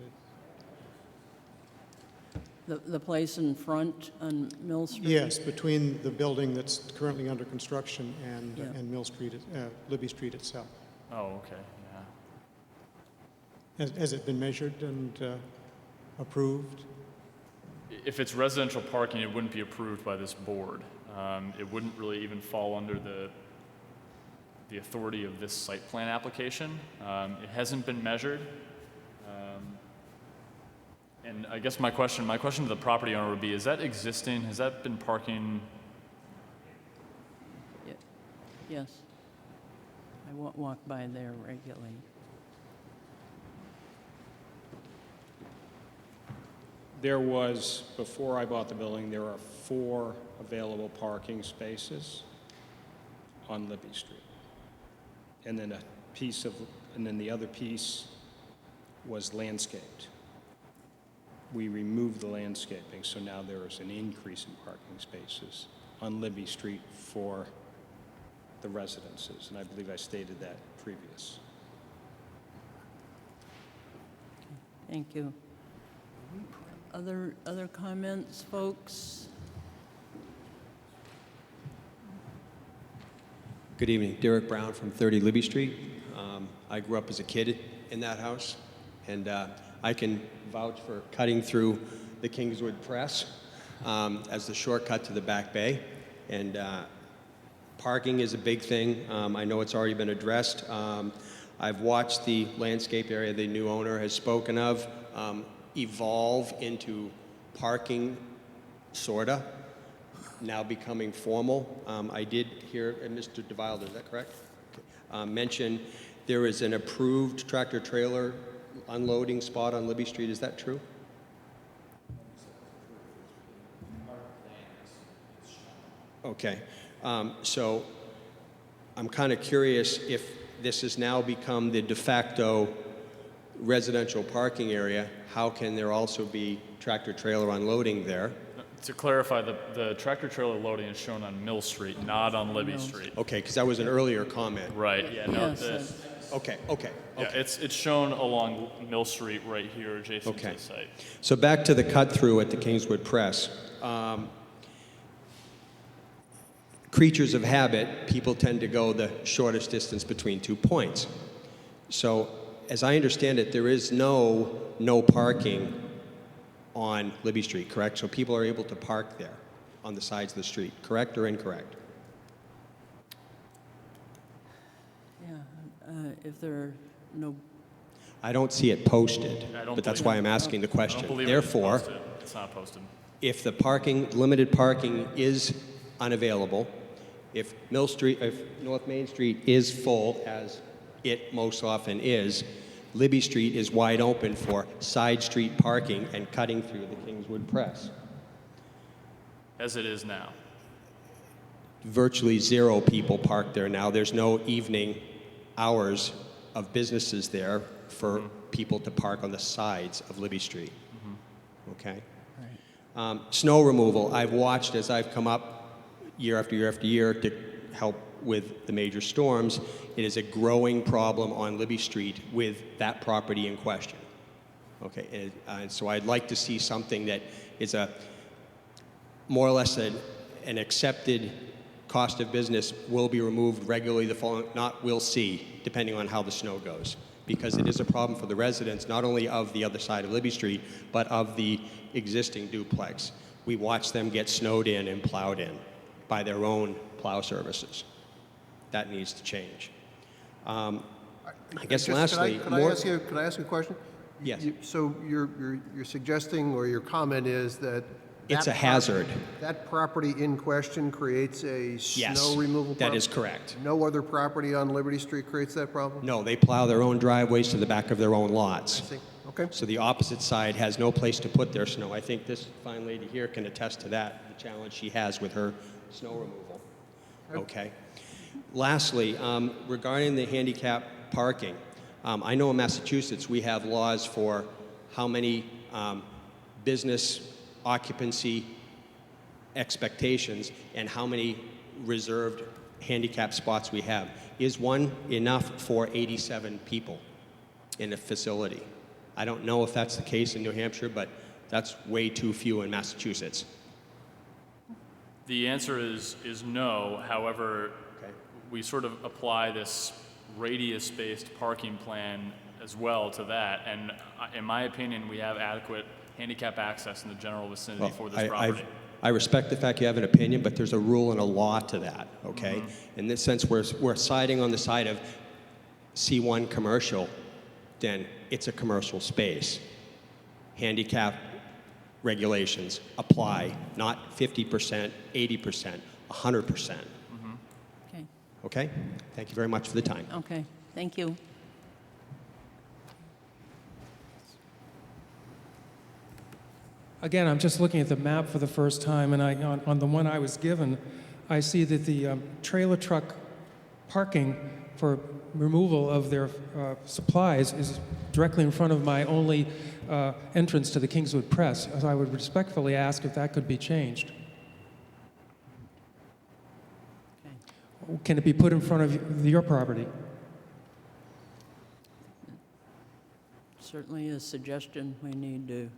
is. The place in front on Mill Street? Yes, between the building that's currently under construction and, Yeah. and Mill Street, Libby Street itself. Oh, okay, yeah. Has it been measured and approved? If it's residential parking, it wouldn't be approved by this board. It wouldn't really even fall under the authority of this site plan application. It hasn't been measured. And I guess my question to the property owner would be, is that existing? Has that been parking? Yes. I walk by there regularly. There was, before I bought the building, there are 4 available parking spaces on Libby Street. And then the other piece was landscaped. We removed the landscaping, so now there is an increase in parking spaces on Libby Street for the residences, and I believe I stated that previous. Thank you. Other comments, folks? Good evening. Derek Brown from 30 Libby Street. I grew up as a kid in that house, and I can vouch for cutting through the Kingswood Press as the shortcut to the Back Bay. And parking is a big thing. I know it's already been addressed. I've watched the landscape area the new owner has spoken of evolve into parking, sorta, now becoming formal. I did hear Mr. DeVilder, is that correct? Mention there is an approved tractor-trailer unloading spot on Libby Street. Is that true? Okay. So I'm kind of curious if this has now become the de facto residential parking area, how can there also be tractor-trailer unloading there? To clarify, the tractor-trailer loading is shown on Mill Street, not on Libby Street. Okay, because that was an earlier comment. Right, yeah, no, Yes, Okay. yeah, it's shown along Mill Street right here adjacent to Okay. the site. So back to the cut-through at the Kingswood Press. Creatures of habit, people tend to go the shortest distance between 2 points. So, as I understand it, there is no parking on Libby Street, correct? So people are able to park there on the sides of the street, correct or incorrect? Yeah, if there are no, I don't see it posted, I don't but that's believe why it. I'm asking the I question. don't believe Therefore, it's posted. It's not posted. if the limited parking is unavailable, if North Main Street is full, as it most often is, Libby Street is wide open for side street parking and cutting through the Kingswood Press. As it is now. Virtually zero people park there now. There's no evening hours of businesses there for people to park on the sides of Libby Street. Okay? Snow removal, I've watched as I've come up year after year after year to help with the major storms. It is a growing problem on Libby Street with that property in question. Okay, and so I'd like to see something that is a more or less an accepted cost of business will be removed regularly the following, not we'll see, depending on how the snow goes. Because it is a problem for the residents, not only of the other side of Libby Street, but of the existing duplex. We watch them get snowed in and plowed in by their own plow services. That needs to change. I guess lastly, Could I ask you a question? Yes. So you're suggesting, or your comment is that It's a hazard. That property in question creates a snow removal problem? That is correct. No other property on Liberty Street creates that problem? No, they plow their own driveways to the back of their own lots. I see. Okay. So the opposite side has no place to put their snow. I think this fine lady here can attest to that, the challenge she has with her snow removal. Okay. Lastly, regarding the handicap parking, I know in Massachusetts we have laws for how many business occupancy expectations and how many reserved handicap spots we have. Is one enough for 87 people in a facility? I don't know if that's the case in New Hampshire, but that's way too few in Massachusetts. The answer is no. However, we sort of apply this radius-based parking plan as well to that. And in my opinion, we have adequate handicap access in the general vicinity for this property. I respect the fact you have an opinion, but there's a rule and a law to that, okay? In this sense, we're siding on the side of C1 commercial, then it's a commercial space. Handicap regulations apply, not 50%, 80%, 100%. okay, Okay? Thank you very much for the time. okay, thank you. Again, I'm just looking at the map for the first time, and on the one I was given, I see that the trailer truck parking for removal of their supplies is directly in front of my only entrance to the Kingswood Press. So I would respectfully ask if that could be changed. Can it be put in front of your property? Certainly a suggestion we need to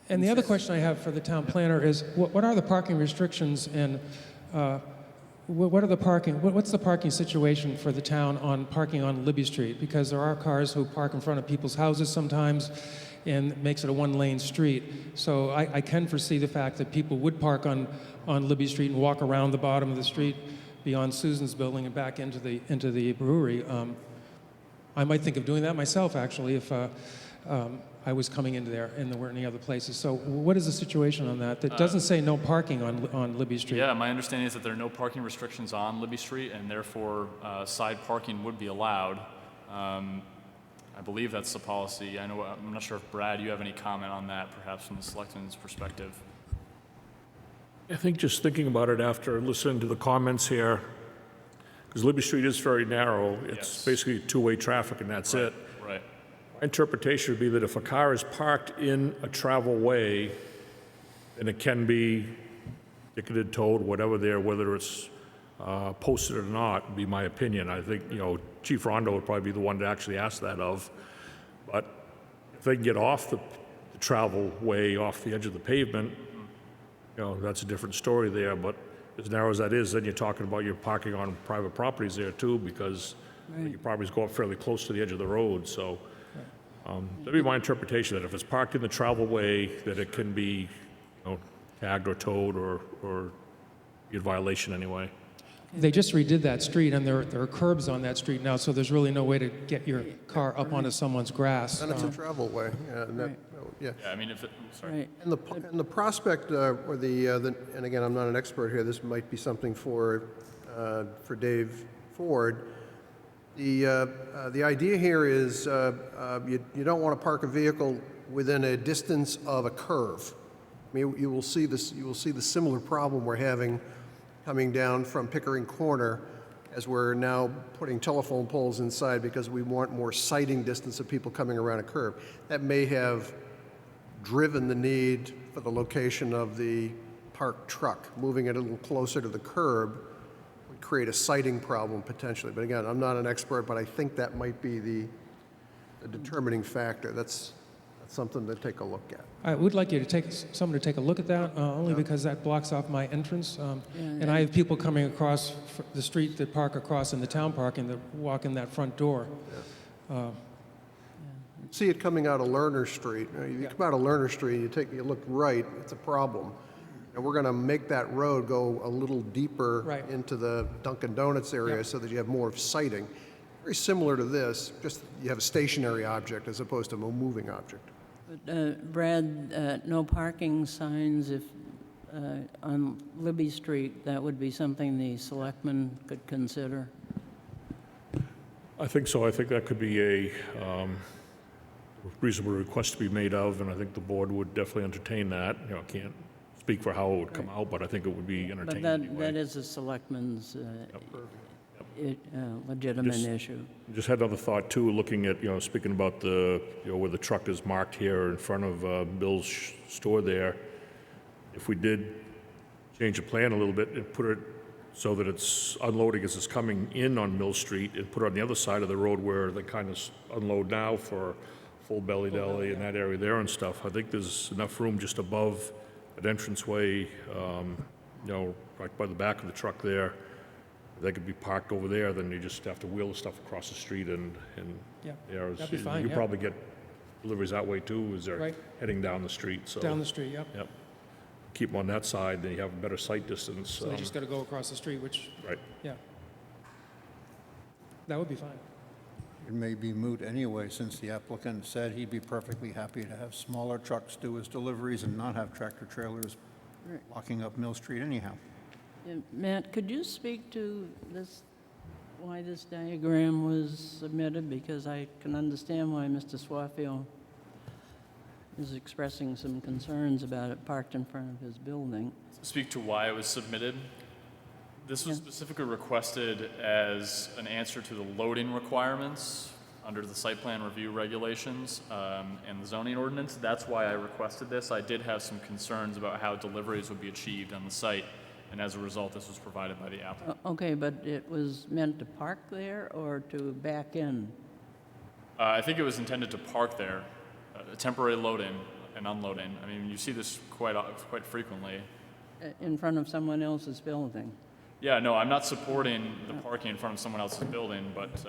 And the other question I have for the town planner is, what are the parking restrictions and what's the parking situation for the town on parking on Libby Street? Because there are cars who park in front of people's houses sometimes, and it makes it a one-lane street. So I can foresee the fact that people would park on Libby Street and walk around the bottom of the street beyond Susan's building and back into the brewery. I might think of doing that myself, actually, if I was coming into there and there weren't any other places. So what is the situation on that? That doesn't say no parking on Libby Street. Yeah, my understanding is that there are no parking restrictions on Libby Street, and therefore side parking would be allowed. I believe that's the policy. I'm not sure if, Brad, you have any comment on that, perhaps from the selectmen's perspective. I think just thinking about it after listening to the comments here, because Libby Street is very narrow, it's basically two-way traffic and that's it. Right. My interpretation would be that if a car is parked in a travel way, then it can be ticketed, towed, whatever there, whether it's posted or not, would be my opinion. I think, Chief Rondo would probably be the one to actually ask that of. But if they can get off the travel way, off the edge of the pavement, that's a different story there. But as narrow as that is, then you're talking about you're parking on private properties there too, because your properties go up fairly close to the edge of the road. So that'd be my interpretation, that if it's parked in the travel way, that it can be tagged or towed or be in violation anyway. They just redid that street, and there are curbs on that street now, so there's really no way to get your car up onto someone's grass. And it's a travel way, Yeah, I mean, sorry. Right. And the prospect, or and again, I'm not an expert here, this might be something for Dave Ford. The idea here is you don't want to park a vehicle within a distance of a curve. I mean, you will see the similar problem we're having coming down from Pickering Corner, as we're now putting telephone poles inside because we want more sighting distance of people coming around a curve. That may have driven the need for the location of the parked truck. Moving it a little closer to the curb would create a sighting problem potentially. But again, I'm not an expert, but I think that might be the determining factor. That's something to take a look at. I would like you to someone to take a look at that, only because that blocks off my entrance. And I have people coming across the street that park across in the town parking that walk in that front door. See it coming out of Lerner Street. You come out of Lerner Street, you look right, it's a problem. And we're going to make that road go a little deeper into the Dunkin' Donuts area so that you have more sighting. Very similar to this, just you have a stationary object as opposed to a moving object. But, Brad, no parking signs on Libby Street, that would be something the selectmen could consider? I think so. I think that could be a reasonable request to be made of, and I think the board would definitely entertain that. I can't speak for how it would come out, but I think it would be entertained But anyway. that is a selectman's legitimate issue. Just had another thought too, looking at, speaking about the, where the truck is marked here in front of Bill's store there. If we did change the plan a little bit and put it so that it's unloading as it's coming in on Mill Street, and put it on the other side of the road where they kind of unload now for Full Belly Deli and that area there and stuff. I think there's enough room just above that entranceway, right by the back of the truck there. They could be parked over there, then you just have to wheel the stuff across the street and that'd be fine, you probably get deliveries that way too, as they're Right. heading down the street, so. Down the street, yep. Yep. Keep them on that side, then you have a better sight distance. So they just got to go across the street, which, Right. that would be fine. It may be moot anyway, since the applicant said he'd be perfectly happy to have smaller trucks do his deliveries and not have tractor trailers blocking up Mill Street anyhow. Matt, could you speak to this, why this diagram was submitted? Because I can understand why Mr. Swafield is expressing some concerns about it parked in front of his building. Speak to why it was submitted. This was specifically requested as an answer to the loading requirements under the site plan review regulations and the zoning ordinance. That's why I requested this. I did have some concerns about how deliveries would be achieved on the site, and as a result, this was provided by the applicant. Okay, but it was meant to park there or to back in? I think it was intended to park there, a temporary load-in, and unloading. I mean, you see this quite frequently. In front of someone else's building. Yeah, no, I'm not supporting the parking in front of someone else's building, but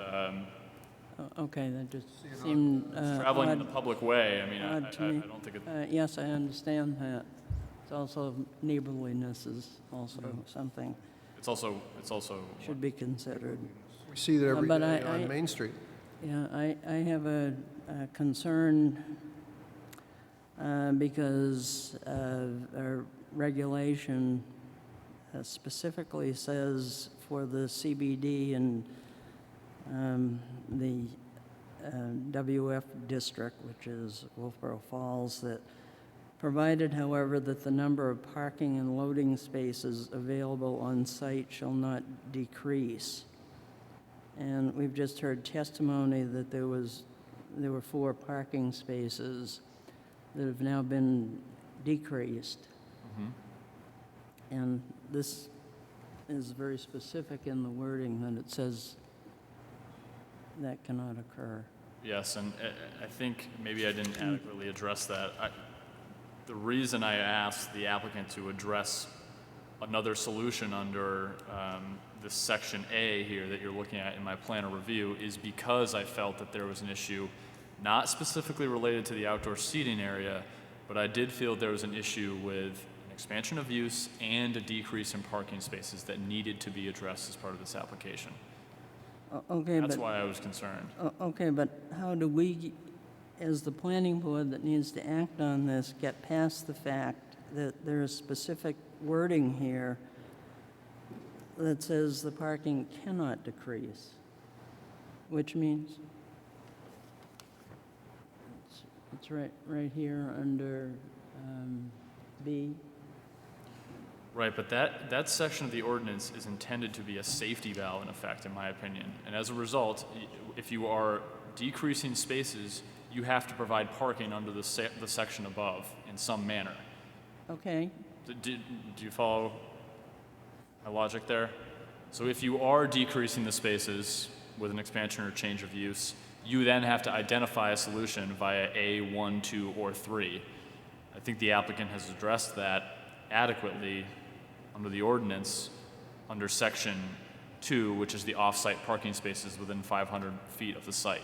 Okay, that just seemed traveling in odd. the public way, I mean, I Odd to me. don't think it, Yes, I understand that. It's also neighborliness is also something it's also, should be considered. We see that every But day I- on Main Street. Yeah, I have a concern because our regulation specifically says for the CBD and the WF district, which is Wolfeboro Falls, that provided, however, that the number of parking and loading spaces available on site shall not decrease. And we've just heard testimony that there were 4 parking spaces that have now been decreased. And this is very specific in the wording that it says that cannot occur. yes, and I think maybe I didn't adequately address that. The reason I asked the applicant to address another solution under this section A here that you're looking at in my plan of review is because I felt that there was an issue not specifically related to the outdoor seating area, but I did feel there was an issue with an expansion of use and a decrease in parking spaces that needed to be addressed as part of this application. Okay, That's but, why I was concerned. okay, but how do we, as the planning board that needs to act on this, get past the fact that there is specific wording here that says the parking cannot decrease, which means it's right here under B. Right, but that section of the ordinance is intended to be a safety valve in effect, in my opinion. And as a result, if you are decreasing spaces, you have to provide parking under the section above in some manner. Okay, Do you follow my logic there? So if you are decreasing the spaces with an expansion or change of use, you then have to identify a solution via A, 1, 2, or 3. I think the applicant has addressed that adequately under the ordinance under section 2, which is the off-site parking spaces within 500 feet of the site.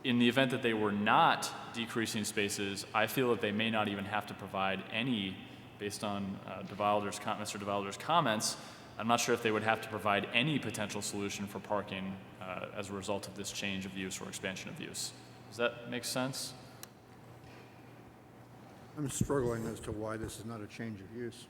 In the event that they were not decreasing spaces, I feel that they may not even have to provide any, based on Mr. DeValder's comments, I'm not sure if they would have to provide any potential solution for parking as a result of this change of use or expansion of use. Does that make sense? I'm struggling as to why this is not a change of use.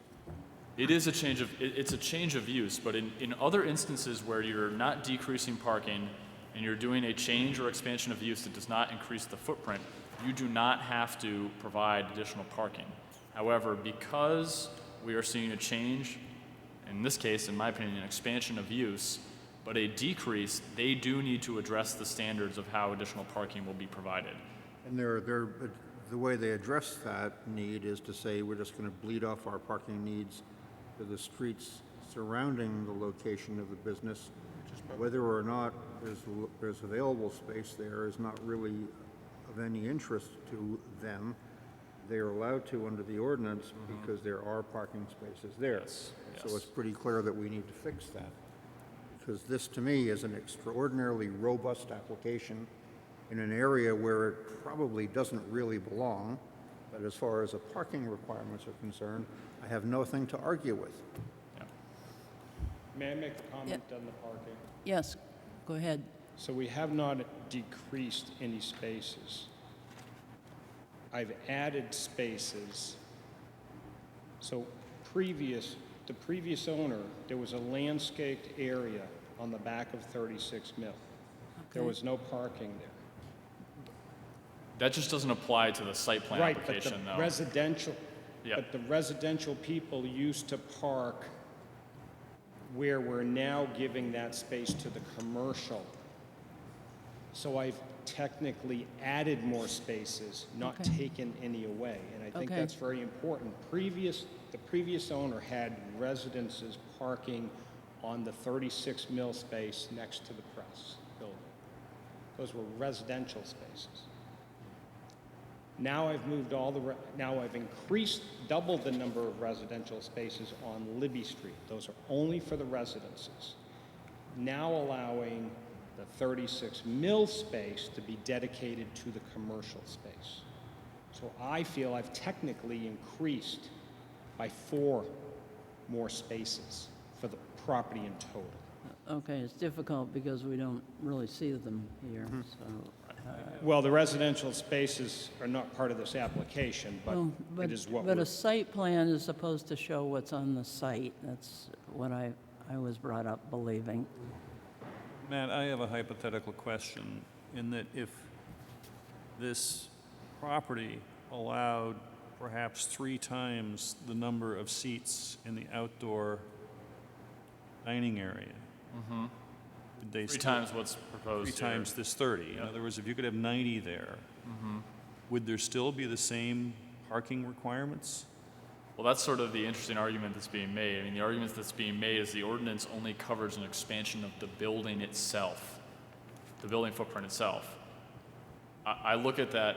It is a change of, it's a change of use, but in other instances where you're not decreasing parking and you're doing a change or expansion of use that does not increase the footprint, you do not have to provide additional parking. However, because we are seeing a change, in this case, in my opinion, an expansion of use, but a decrease, they do need to address the standards of how additional parking will be provided. And the way they address that need is to say, we're just going to bleed off our parking needs to the streets surrounding the location of the business. Whether or not there's available space there is not really of any interest to them. They're allowed to under the ordinance because there are parking spaces there. Yes. So it's pretty clear that we need to fix that. Because this, to me, is an extraordinarily robust application in an area where it probably doesn't really belong. But as far as the parking requirements are concerned, I have nothing to argue with. May I make a comment on the parking? yes, go ahead. So we have not decreased any spaces. I've added spaces. So the previous owner, there was a landscaped area on the back of 36 Mill. There was no parking there. That just doesn't apply to the site plan application, Right, but though. the residential, Yep. but the residential people used to park where we're now giving that space to the commercial. So I've technically added more spaces, not Okay. taken any away, and I think Okay. that's very important. The previous owner had residences parking on the 36 Mill space next to the press building. Those were residential spaces. Now I've moved now I've increased double the number of residential spaces on Libby Street. Those are only for the residences. Now allowing the 36 mill space to be dedicated to the commercial space. So I feel I've technically increased by 4 more spaces for the property in total. Okay, it's difficult because we don't really see them here, so. Well, the residential spaces are not part of this application, but it is what But we're... a site plan is supposed to show what's on the site. That's what I was brought up believing. Matt, I have a hypothetical question in that if this property allowed perhaps 3 times the number of seats in the outdoor dining area, would they 3 still- times what's proposed 3 times this 30. In other words, if you could have 90 there, would there still be the same parking requirements? Well, that's sort of the interesting argument that's being made. I mean, the argument that's being made is the ordinance only covers an expansion of the building itself, the building footprint itself. I look at that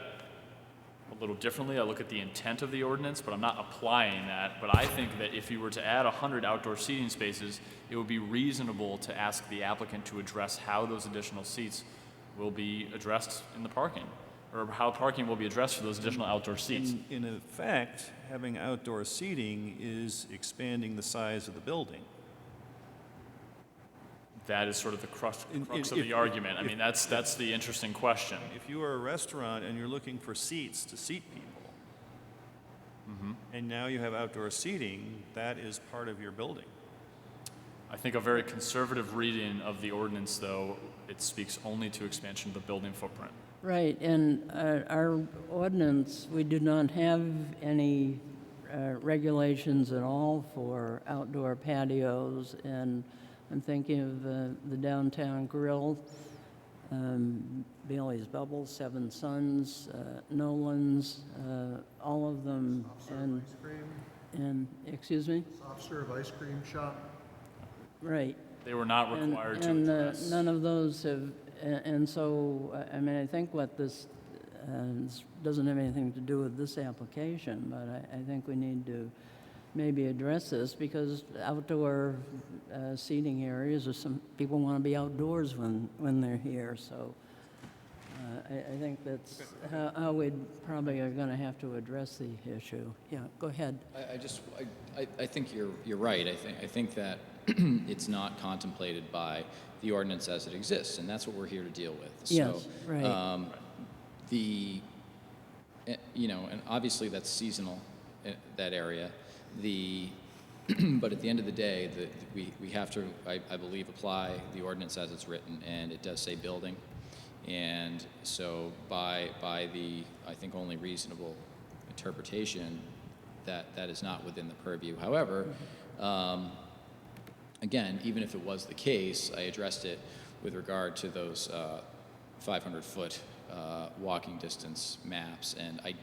a little differently. I look at the intent of the ordinance, but I'm not applying that. But I think that if you were to add 100 outdoor seating spaces, it would be reasonable to ask the applicant to address how those additional seats will be addressed in the parking, or how parking will be addressed for those additional outdoor seats. In effect, having outdoor seating is expanding the size of the building. That is sort of the crux of if- the argument. I mean, that's the interesting question. If you are a restaurant and you're looking for seats to seat people, and now you have outdoor seating, that is part of your building. I think a very conservative reading of the ordinance, though, it speaks only to expansion of the building footprint. Right, and our ordinance, we do not have any regulations at all for outdoor patios, and I'm thinking of the downtown grill, Bailey's Bubbles, Seven Sons, Nolan's, all of them, and excuse me? Soft serve ice cream shop. Right. They were not required to And address. none of those have, and so, I mean, I think what this doesn't have anything to do with this application, but I think we need to maybe address this, because outdoor seating areas, or some people want to be outdoors when they're here, so I think that's how we probably are going to have to address the issue. Yeah, go ahead. I think you're right. I think that it's not contemplated by the ordinance as it exists, and that's what we're here to deal with. Yes, So, right. and obviously that's seasonal, that area. But at the end of the day, we have to, I believe, apply the ordinance as it's written, and it does say building. And so by the, I think, only reasonable interpretation, that is not within the purview. However, again, even if it was the case, I addressed it with regard to those 500-foot walking distance maps, and I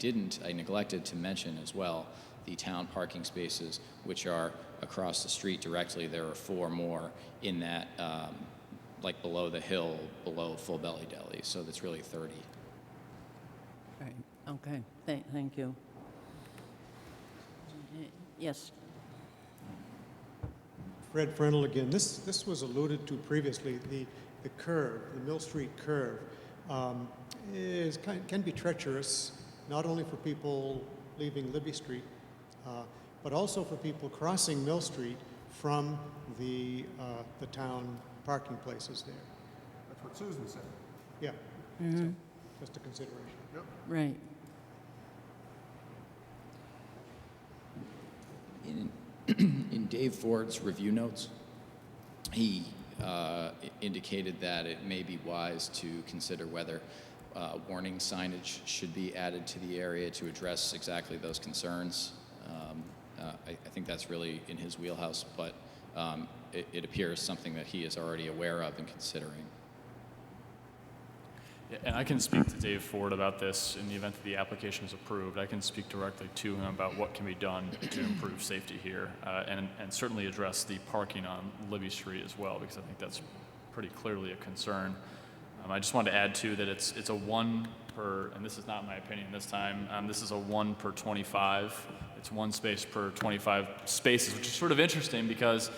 neglected to mention as well the town parking spaces, which are across the street directly. There are 4 more in that, like below the hill, below Full Belly Deli, so that's really 30. Right, okay, thank you. Yes. Fred Frenel again. This was alluded to previously. The curve, the Mill Street curve, can be treacherous, not only for people leaving Libby Street, but also for people crossing Mill Street from the town parking places there. That's what Susan said. Yeah, so just a consideration. Yep. Right. In Dave Ford's review notes, he indicated that it may be wise to consider whether warning signage should be added to the area to address exactly those concerns. I think that's really in his wheelhouse, but it appears something that he is already aware of and considering. Yeah, and I can speak to Dave Ford about this in the event that the application is approved. I can speak directly to him about what can be done to improve safety here, and certainly address the parking on Libby Street as well, because I think that's pretty clearly a concern. I just wanted to add, too, that it's a one per, and this is not my opinion this time, this is a 1 per 25. It's 1 space per 25 spaces, which is sort of interesting because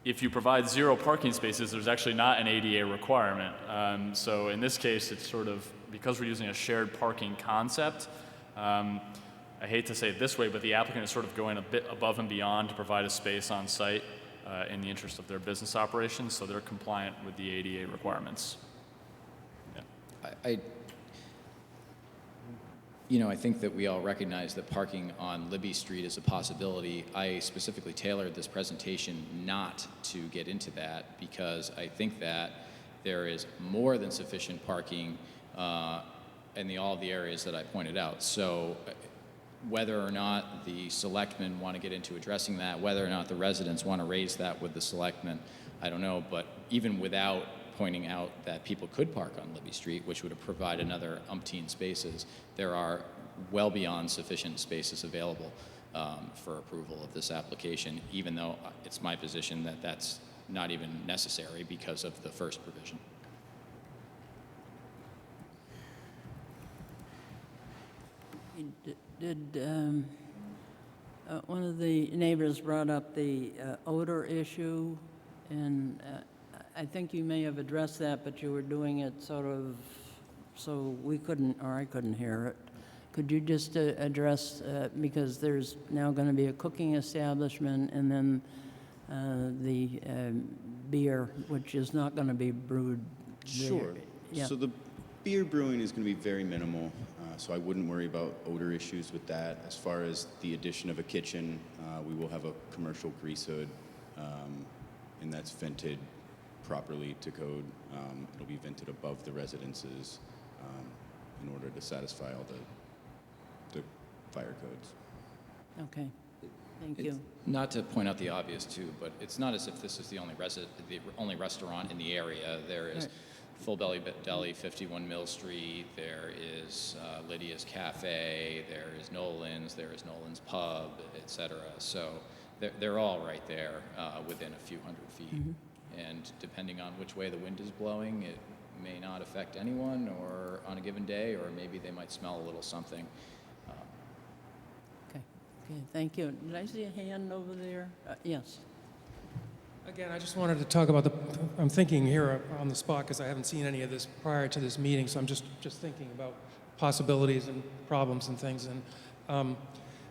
if you provide 0 parking spaces, there's actually not an ADA requirement. So in this case, it's sort of, because we're using a shared parking concept, I hate to say it this way, but the applicant is sort of going a bit above and beyond to provide a space on site in the interest of their business operations, so they're compliant with the ADA requirements. Yeah. I think that we all recognize that parking on Libby Street is a possibility. I specifically tailored this presentation not to get into that because I think that there is more than sufficient parking in all the areas that I pointed out. So whether or not the selectmen want to get into addressing that, whether or not the residents want to raise that with the selectmen, I don't know. But even without pointing out that people could park on Libby Street, which would provide another umpteen spaces, there are well beyond sufficient spaces available for approval of this application, even though it's my position that that's not even necessary because of the first provision. Did one of the neighbors brought up the odor issue, and I think you may have addressed that, but you were doing it sort of so we couldn't, or I couldn't hear it. Could you just address, because there's now going to be a cooking establishment and then the beer, which is not going to be brewed there. Sure. Yeah. So the beer brewing is going to be very minimal, so I wouldn't worry about odor issues with that. As far as the addition of a kitchen, we will have a commercial grease hood, and that's vented properly to code. It'll be vented above the residences in order to satisfy all the fire codes. Okay, thank you. Not to point out the obvious too, but it's not as if this is the only restaurant in the area. There is Full Belly Deli, 51 Mill Street. There is Lydia's Cafe. There is Nolan's. There is Nolan's Pub, etc. So they're all right there within a few hundred feet. Mm-hmm. And depending on which way the wind is blowing, it may not affect anyone, or on a given day, or maybe they might smell a little something. Okay, thank you. Did I see a hand over there? Yes. Again, I just wanted to talk about I'm thinking here on the spot because I haven't seen any of this prior to this meeting, so I'm just thinking about possibilities and problems and things. And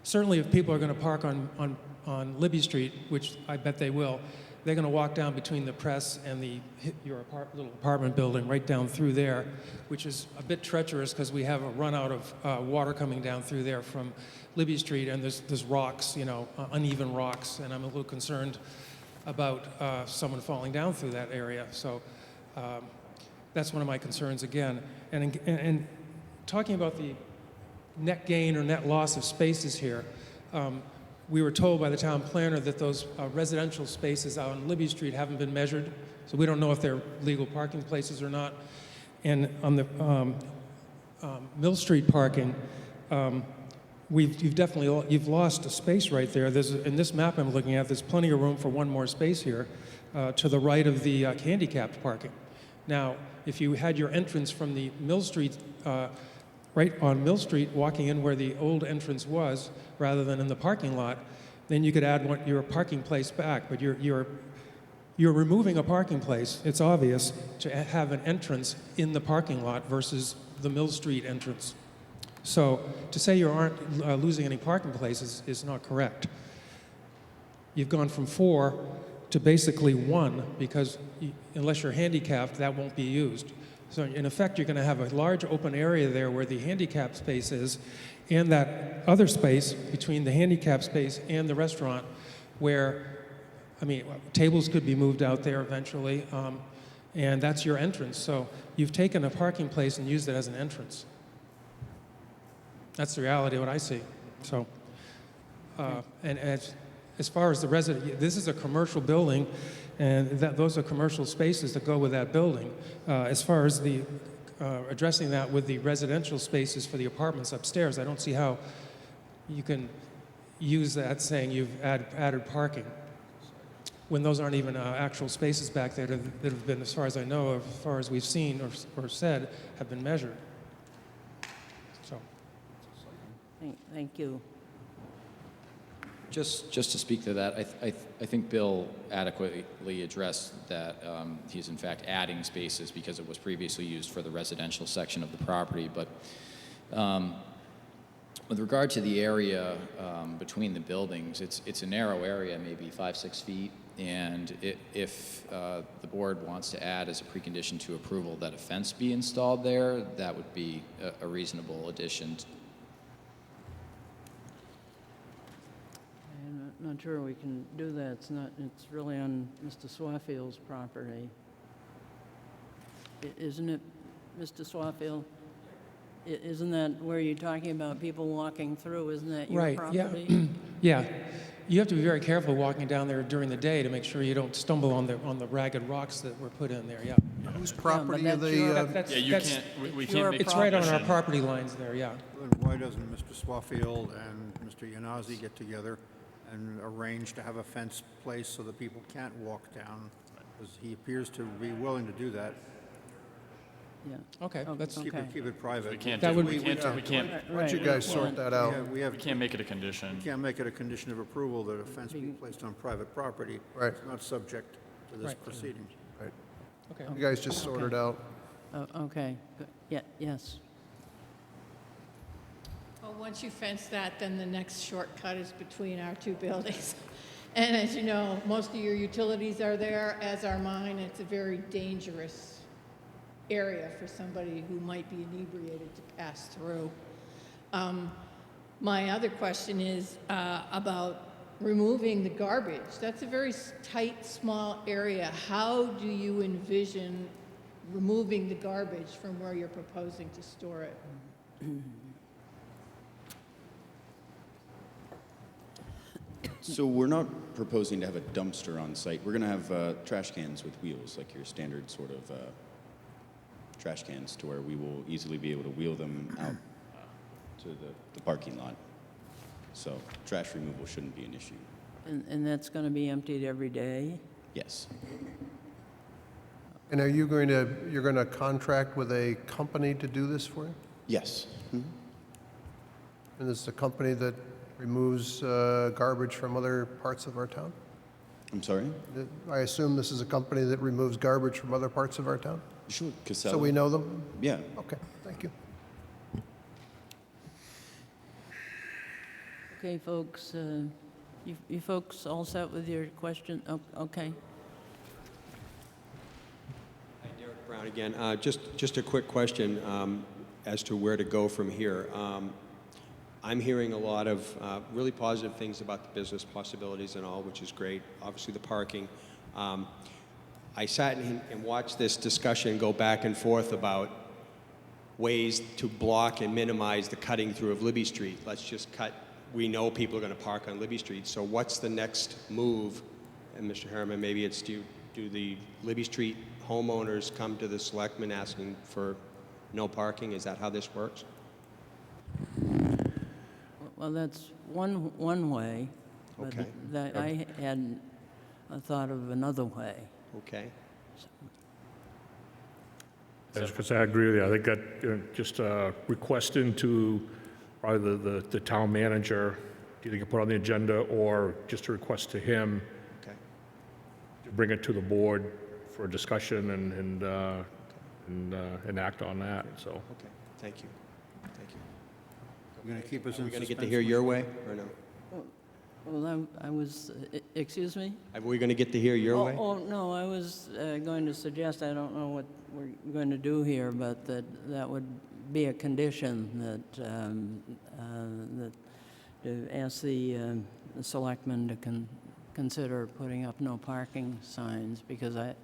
certainly if people are going to park on Libby Street, which I bet they will, they're going to walk down between the press and your little apartment building right down through there, which is a bit treacherous because we have a run out of water coming down through there from Libby Street, and there's rocks, uneven rocks, and I'm a little concerned about someone falling down through that area. So that's one of my concerns again. And talking about the net gain or net loss of spaces here, we were told by the town planner that those residential spaces out on Libby Street haven't been measured, so we don't know if they're legal parking places or not. And on the Mill Street parking, you've lost a space right there. In this map I'm looking at, there's plenty of room for one more space here to the right of the handicapped parking. Now, if you had your entrance from the Mill Street, right on Mill Street, walking in where the old entrance was, rather than in the parking lot, then you could add your parking place back. But you're removing a parking place. It's obvious to have an entrance in the parking lot versus the Mill Street entrance. So to say you aren't losing any parking places is not correct. You've gone from 4 to basically 1 because unless you're handicapped, that won't be used. So in effect, you're going to have a large open area there where the handicap space is, and that other space between the handicap space and the restaurant where, tables could be moved out there eventually, and that's your entrance. So you've taken a parking place and used it as an entrance. That's the reality of what I see. So, and as far as the resident, this is a commercial building, and those are commercial spaces that go with that building. As far as the addressing that with the residential spaces for the apartments upstairs, I don't see how you can use that saying you've added parking when those aren't even actual spaces back there that have been, as far as I know, as far as we've seen or said, have been measured. Thank you. Just to speak to that, I think Bill adequately addressed that he's in fact adding spaces because it was previously used for the residential section of the property. But with regard to the area between the buildings, it's a narrow area, maybe 5-6 feet. And if the board wants to add as a precondition to approval that a fence be installed there, that would be a reasonable addition. I'm not sure we can do that. It's really on Mr. Swafield's property. Isn't it, Mr. Swafield? Isn't that where you're talking about people walking through? Isn't that your Right, property? yeah. Yeah. You have to be very careful walking down there during the day to make sure you don't stumble on the ragged rocks that were put in there, yeah. Whose property but are that's they? your- Yeah, you can't, we can't make It's right on our condition. property lines there, yeah. Then why doesn't Mr. Swafield and Mr. Yanazzi get together and arrange to have a fence placed so that people can't walk down? Because he appears to be willing to do that. Yeah. Okay, that's, Okay. Keep it private. We can't, That do- would- we can't, we can't, Why don't you Right, guys yeah. sort that out? We have, we can't make it a condition. we can't make it a condition of approval that a fence be placed on private property. Right. It's not subject to this Right. proceeding. Right. okay. You guys just sort it out. Oh, okay. Good. Yeah, yes. Well, once you fence that, then the next shortcut is between our two buildings. And as you know, most of your utilities are there, as are mine. It's a very dangerous area for somebody who might be inebriated to pass through. My other question is about removing the garbage. That's a very tight, small area. How do you envision removing the garbage from where you're proposing to store it? So we're not proposing to have a dumpster on site. We're going to have trash cans with wheels, like your standard sort of trash cans, to where we will easily be able to wheel them out to the parking lot. So trash removal shouldn't be an issue. And that's going to be emptied every day? Yes. And you're going to contract with a company to do this for you? Yes. Mhm. And this is a company that removes garbage from other parts of our town? I'm sorry? I assume this is a company that removes garbage from other parts of our town? Sure. Casella. So we know them? Yeah. Okay, thank you. Okay, folks, you folks all set with your question? Okay. Hi, Derek Brown again. Just a quick question as to where to go from here. I'm hearing a lot of really positive things about the business possibilities and all, which is great. Obviously, the parking. I sat and watched this discussion go back and forth about ways to block and minimize the cutting through of Libby Street. Let's just cut. We know people are going to park on Libby Street, so what's the next move? And Mr. Harriman, maybe it's do the Libby Street homeowners come to the selectmen asking for no parking? Is that how this works? Well, that's one way. But Okay. that I hadn't thought of another way. Okay. Because I agree with you. I think that just requesting to probably the town manager, either can put on the agenda or just a request to him Okay. to bring it to the board for a discussion and act on that, so. Okay. Thank you. Thank you. You're going to keep us Are in we going to get suspense? to hear your way or no? Well, I was, excuse me? Are we going to get to hear your way? Oh, no, I was going to suggest, I don't know what we're going to do here, but that would be a condition that to ask the selectmen to consider putting up no parking signs, because I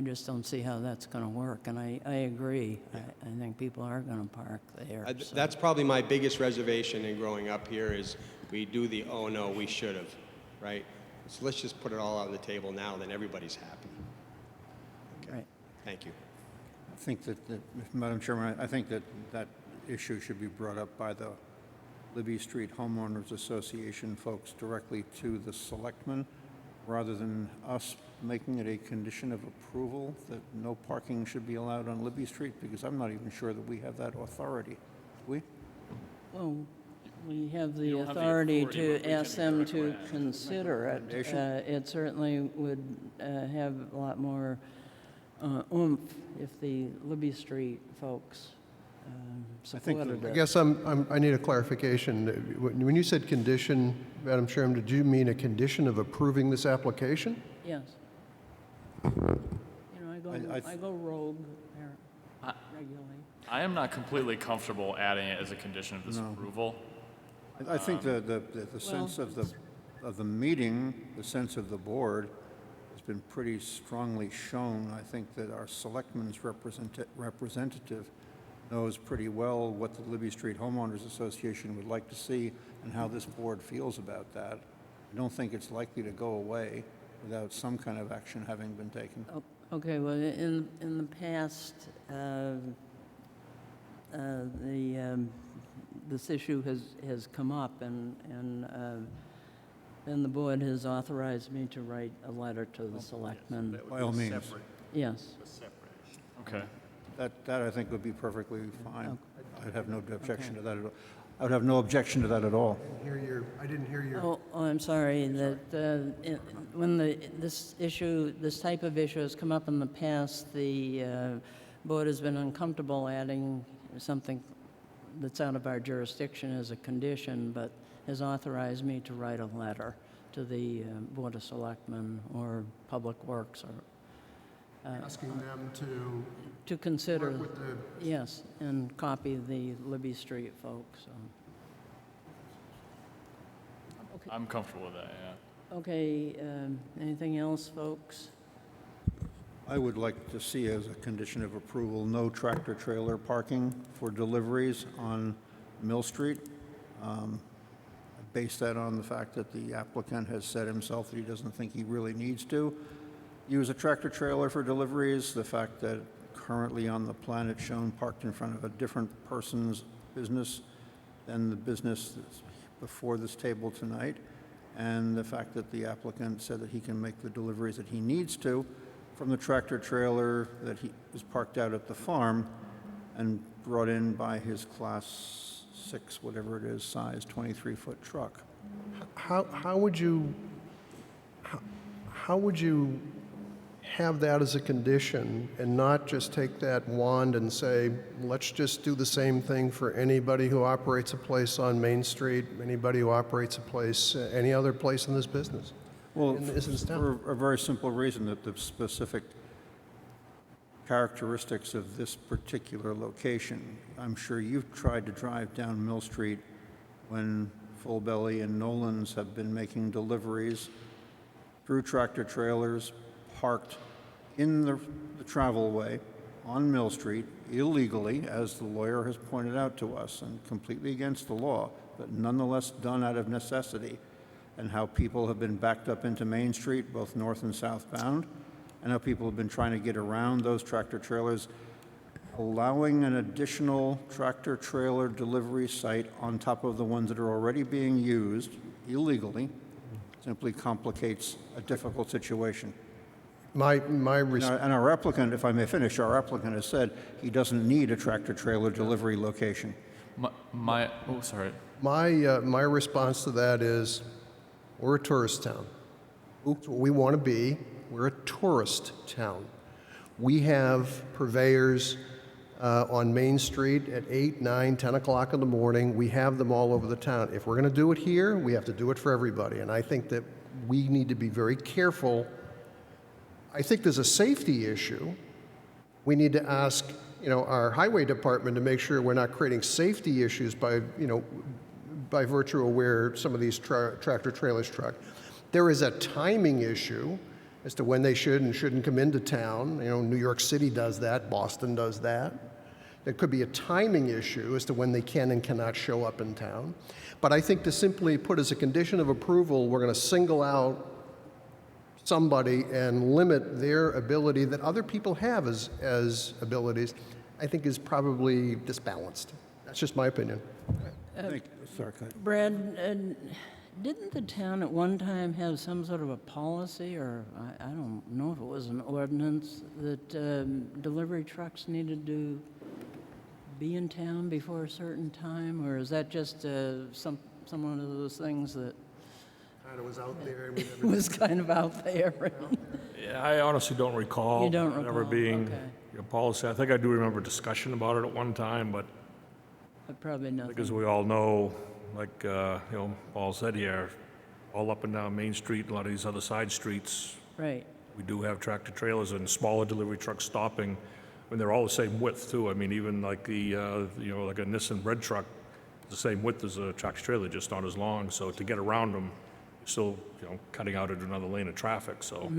just don't see how that's going to work, and I agree. I think people are going to park there. so. That's probably my biggest reservation in growing up here is we do the, oh no, we should have, right? So let's just put it all on the table now, then everybody's happy. Okay. Right. Thank you. I think that, Madam Chairman, I think that issue should be brought up by the Libby Street Homeowners Association folks directly to the selectmen, rather than us making it a condition of approval that no parking should be allowed on Libby Street, because I'm not even sure that we have that authority. Do we? Well, we have the don't have the authority authority, to but we ask can them to recommend. consider it. It certainly would have a lot more oomph if the Libby Street folks supported I it. guess I need a clarification. When you said condition, Madam Chairman, did you mean a condition of approving this application? Yes. You know, I go rogue regularly. I am not completely comfortable adding it as a condition of this approval. I think the sense of the meeting, the sense of the board has been pretty strongly shown. I think that our selectman's representative knows pretty well what the Libby Street Homeowners Association would like to see and how this board feels about that. I don't think it's likely to go away without some kind of action having been taken. Okay, well, in the past, this issue has come up, and then the board has authorized me to write a letter to the selectmen. By all means. Yes. Okay. That I think would be perfectly fine. I'd have no objection to that at all. I would have no objection to that at all. I didn't hear your... Oh, I'm sorry, that when this type of issue has come up in the past, the board has been uncomfortable adding something that's out of our jurisdiction as a condition, but has authorized me to write a letter to the Board of Selectmen or Public Works, or Asking them to consider, work with the... yes, and copy the Libby Street folks. I'm comfortable with that, yeah. Okay, anything else, folks? I would like to see as a condition of approval, no tractor-trailer parking for deliveries on Mill Street. I base that on the fact that the applicant has said himself that he doesn't think he really needs to use a tractor-trailer for deliveries. The fact that currently on the plan it's shown parked in front of a different person's business than the business that's before this table tonight, and the fact that the applicant said that he can make the deliveries that he needs to from the tractor-trailer that he is parked out at the farm and brought in by his Class 6, whatever it is, size 23-foot truck. How would you have that as a condition and not just take that wand and say, let's just do the same thing for anybody who operates a place on Main Street, anybody who operates a place, any other place in this business? Well, for a very simple reason, that the specific characteristics of this particular location. I'm sure you've tried to drive down Mill Street when Full Belly and Nolan's have been making deliveries through tractor trailers parked in the travelway on Mill Street illegally, as the lawyer has pointed out to us, and completely against the law, but nonetheless done out of necessity, and how people have been backed up into Main Street, both north and southbound, and how people have been trying to get around those tractor trailers. Allowing an additional tractor trailer delivery site on top of the ones that are already being used illegally simply complicates a difficult situation. And our applicant, if I may finish, our applicant has said he doesn't need a tractor trailer delivery location. My response to that is, we're a tourist town. That's what we want to be. We're a tourist town. We have purveyors on Main Street at 8, 9, 10 o'clock in the morning. We have them all over the town. If we're going to do it here, we have to do it for everybody. And I think that we need to be very careful. I think there's a safety issue. We need to ask, our highway department to make sure we're not creating safety issues by virtue of where some of these tractor trailers truck. There is a timing issue as to when they should and shouldn't come into town. New York City does that, Boston does that. There could be a timing issue as to when they can and cannot show up in town. But I think to simply put as a condition of approval, we're going to single out somebody and limit their ability that other people have as abilities, I think is probably disbalanced. That's just my opinion. Brad, didn't the town at one time have some sort of a policy, or I don't know if it was an ordinance, that delivery trucks needed to be in town before a certain time, or is that just some one of those things that Kind of was out there. And we never was kind of out there? Yeah, I honestly don't recall. You don't it Ever recall, being okay. your policy. I think I do remember discussion about it at one time, but But probably nothing. because we all know, like, Paul said here, all up and down Main Street, a lot of these other side streets, Right. we do have tractor trailers and smaller delivery trucks stopping, and they're all the same width too. I mean, even like like a Nissan bread truck, the same width as a tractor trailer, just not as long. So to get around them, you're still, cutting out into another lane of traffic, so.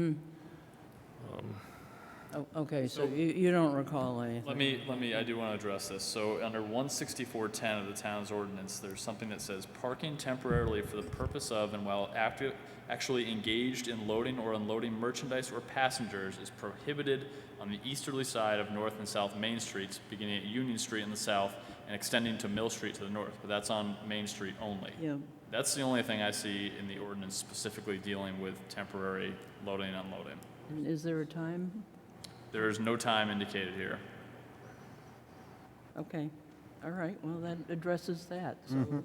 Oh, okay, so you don't recall anything? Let me, I do want to address this. So under 16410 of the town's ordinance, there's something that says parking temporarily for the purpose of and while actually engaged in loading or unloading merchandise or passengers is prohibited on the easterly side of North and South Main Streets, beginning at Union Street in the south and extending to Mill Street to the north, but that's on Main Street only. Yeah. That's the only thing I see in the ordinance specifically dealing with temporary loading and unloading. And is there a time? There is no time indicated here. Okay, all right, well, that addresses that, so.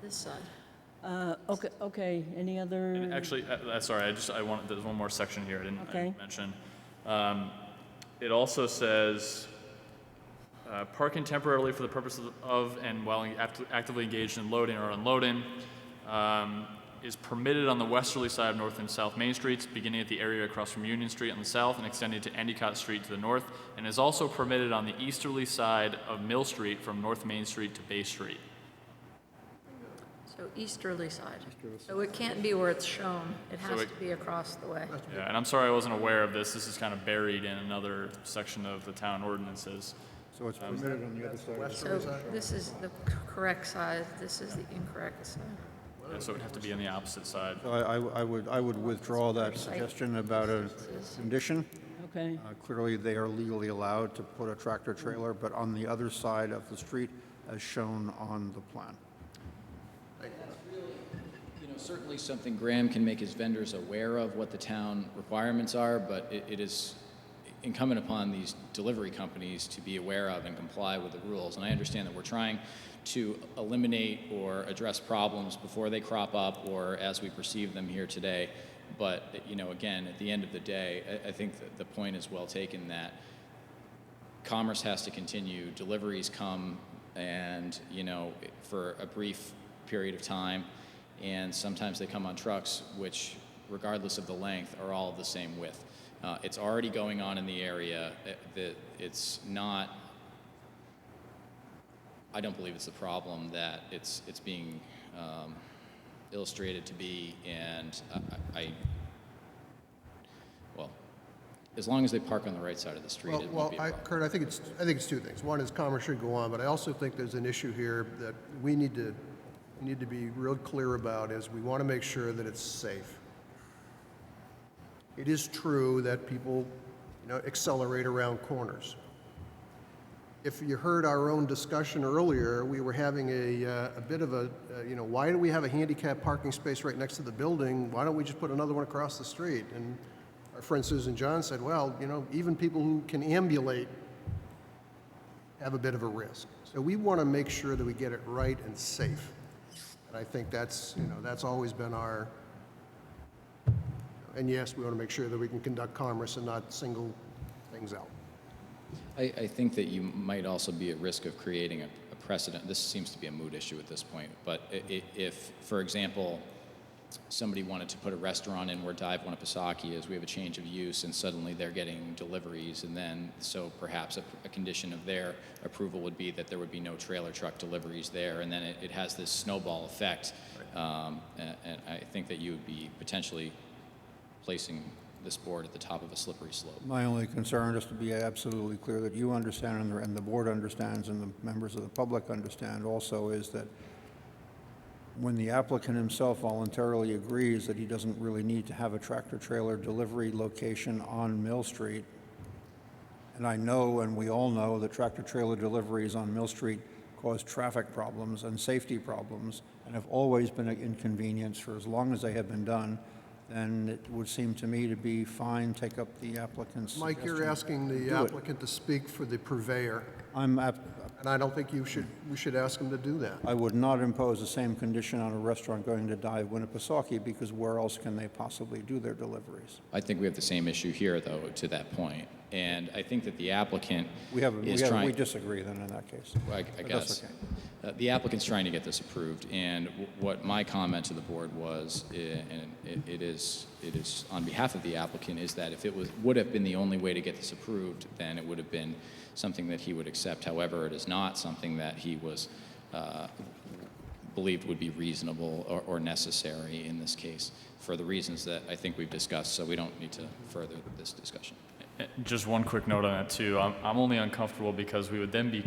This side. Okay, any other? And actually, sorry, there's one more section here I didn't mention. It also says, parking temporarily for the purpose of and while actively engaged in loading or unloading is permitted on the westerly side of North and South Main Streets, beginning at the area across from Union Street on the south and extending to Endicott Street to the north, and is also permitted on the easterly side of Mill Street from North Main Street to Bay Street. So easterly side. So it can't be where it's shown. It has to be across the way. Yeah, and I'm sorry I wasn't aware of this. This is kind of buried in another section of the town ordinances. So it's permitted on the other side. So this is the correct side, this is the incorrect side. Yeah, so it would have to be on the opposite side. So I would withdraw that suggestion about a condition. Okay, Clearly, they are legally allowed to put a tractor trailer, but on the other side of the street as shown on the plan. Certainly something Graham can make his vendors aware of what the town requirements are, but it is incumbent upon these delivery companies to be aware of and comply with the rules. And I understand that we're trying to eliminate or address problems before they crop up or as we perceive them here today. But, again, at the end of the day, I think that the point is well taken that commerce has to continue. Deliveries come and, for a brief period of time, and sometimes they come on trucks, which, regardless of the length, are all the same width. It's already going on in the area. It's not, I don't believe it's a problem that it's being illustrated to be, and as long as they park on the right side of the street, it won't be a problem. Kurt, I think it's two things. One is commerce should go on, but I also think there's an issue here that we need to be real clear about is we want to make sure that it's safe. It is true that people, accelerate around corners. If you heard our own discussion earlier, we were having a bit of why do we have a handicapped parking space right next to the building? Why don't we just put another one across the street? And our friend Susan John said, well, even people who can ambulate have a bit of a risk. So we want to make sure that we get it right and safe. And I think that's always been our, and yes, we want to make sure that we can conduct commerce and not single things out. I think that you might also be at risk of creating a precedent. This seems to be a mood issue at this point, but if, for example, somebody wanted to put a restaurant in where Dive Winnipesaukee is, we have a change of use, and suddenly they're getting deliveries, and then so perhaps a condition of their approval would be that there would be no trailer truck deliveries there, and then it has this snowball effect, and I think that you would be potentially placing this board at the top of a slippery slope. My only concern, just to be absolutely clear, that you understand and the board understands and the members of the public understand also, is that when the applicant himself voluntarily agrees that he doesn't really need to have a tractor-trailer delivery location on Mill Street, and I know, and we all know, that tractor-trailer deliveries on Mill Street cause traffic problems and safety problems and have always been an inconvenience for as long as they have been done, then it would seem to me to be fine, take up the applicant's Mike, you're suggestion. asking the Do it. applicant to speak for the purveyor. I'm And I don't think we should ask them to do that. I would not impose the same condition on a restaurant going to Dive Winnipesaukee, because where else can they possibly do their deliveries? I think we have the same issue here, though, to that point. And I think that the applicant We trying... disagree then in that case. I But guess. that's okay. The applicant's trying to get this approved, and what my comment to the board was, and it is on behalf of the applicant, is that if it would have been the only way to get this approved, then it would have been something that he would accept. However, it is not something that he was believed would be reasonable or necessary in this case, for the reasons that I think we've discussed, so we don't need to further this discussion. Just one quick note on that too. I'm only uncomfortable because we would then be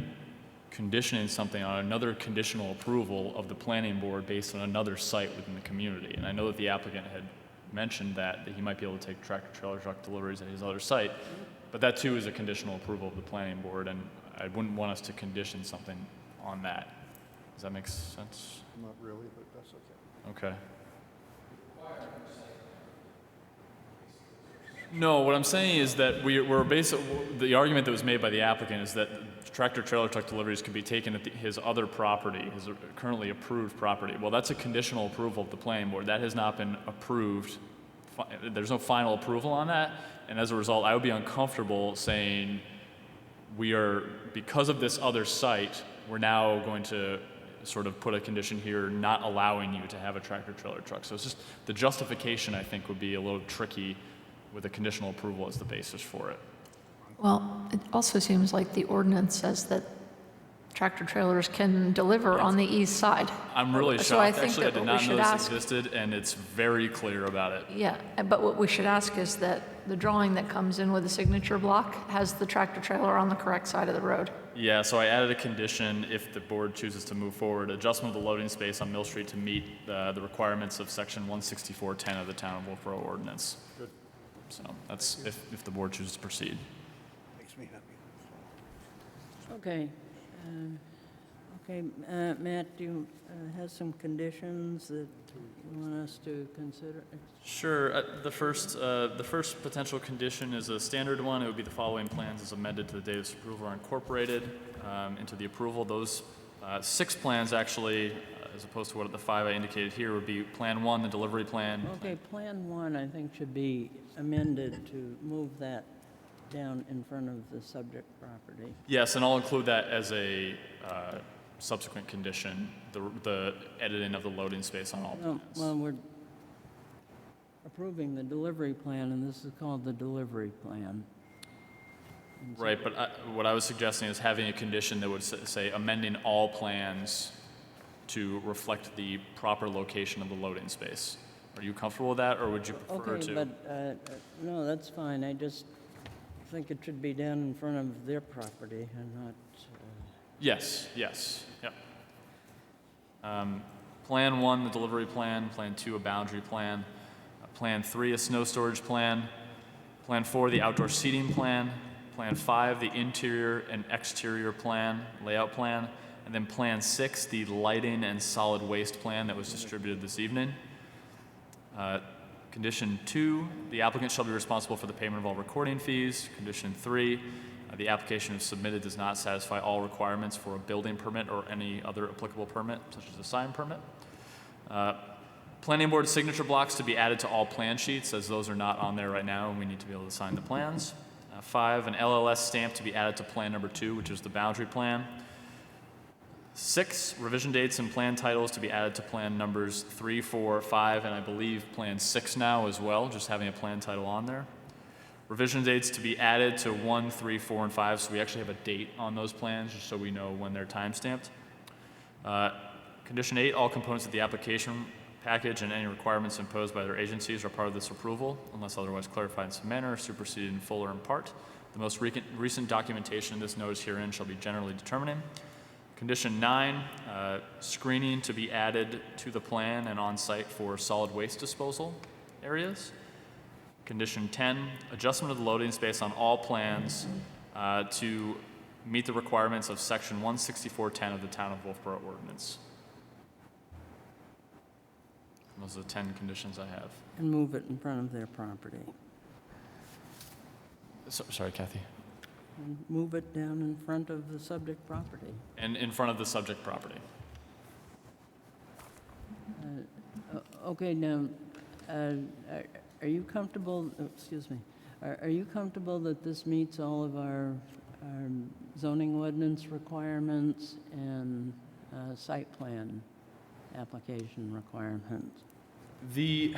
conditioning something on another conditional approval of the planning board based on another site within the community. And I know that the applicant had mentioned that he might be able to take tractor trailer truck deliveries at his other site, but that too is a conditional approval of the planning board, and I wouldn't want us to condition something on that. Does that make sense? Not really, but that's okay. Okay. No, what I'm saying is that we're basically, the argument that was made by the applicant is that tractor trailer truck deliveries could be taken at his other property, his currently approved property. Well, that's a conditional approval of the planning board. That has not been approved. There's no final approval on that, and as a result, I would be uncomfortable saying because of this other site, we're now going to sort of put a condition here not allowing you to have a tractor trailer truck. So it's just the justification, I think, would be a little tricky with a conditional approval as the basis for it. Well, it also seems like the ordinance says that tractor trailers can deliver on the east side. I'm really So I shocked. think Actually, I that did what not we know should this ask, existed, and it's very clear about it. yeah, but what we should ask is that the drawing that comes in with the signature block has the tractor trailer on the correct side of the road. Yeah, so I added a condition if the board chooses to move forward, adjustment of the loading space on Mill Street to meet the requirements of section 16410 of the Town of Wolfeboro Ordinance. Good. So that's if the board chooses to proceed. Makes me happy. Okay. Matt, do you have some conditions that you want us to consider? Sure. The first potential condition is a standard one. It would be the following plans as amended to the date of this approval are incorporated into the approval. Those 6 plans actually, as opposed to what the 5 I indicated here, would be Plan 1, the delivery plan. Okay, Plan 1, I think, should be amended to move that down in front of the subject property. Yes, and I'll include that as a subsequent condition, the editing of the loading space on all plans. Well, we're approving the delivery plan, and this is called the delivery plan. Right, but what I was suggesting is having a condition that would say amending all plans to reflect the proper location of the loading space. Are you comfortable with that, or would you prefer Okay, to? but, no, that's fine. I just think it should be down in front of their property and not... Yes, yep. Plan 1, the delivery plan. Plan 2, a boundary plan. Plan 3, a snow storage plan. Plan 4, the outdoor seating plan. Plan 5, the interior and exterior plan, layout plan. And then Plan 6, the lighting and solid waste plan that was distributed this evening. Condition 2, the applicant shall be responsible for the payment of all recording fees. Condition 3, the application if submitted does not satisfy all requirements for a building permit or any other applicable permit, such as a sign permit. Planning board signature blocks to be added to all plan sheets, as those are not on there right now, and we need to be able to sign the plans. 5, an LLS stamp to be added to plan number 2, which is the boundary plan. 6, revision dates and plan titles to be added to plan numbers 3, 4, 5, and I believe plan 6 now as well, just having a plan title on there. Revision dates to be added to 1, 3, 4, and 5, so we actually have a date on those plans, just so we know when they're time-stamped. Condition 8, all components of the application package and any requirements imposed by their agencies are part of this approval, unless otherwise clarified in some manner, superseded in full or in part. The most recent documentation in this notice herein shall be generally determining. Condition 9, screening to be added to the plan and on site for solid waste disposal areas. Condition 10, adjustment of the loading space on all plans to meet the requirements of section 16410 of the Town of Wolfeboro Ordinance. Those are the 10 conditions I have. And move it in front of their property. Sorry, Kathy. And move it down in front of the subject property. And in front of the subject property. Okay, now, are you comfortable, excuse me, are you comfortable that this meets all of our zoning ordinance requirements and site plan application requirements? The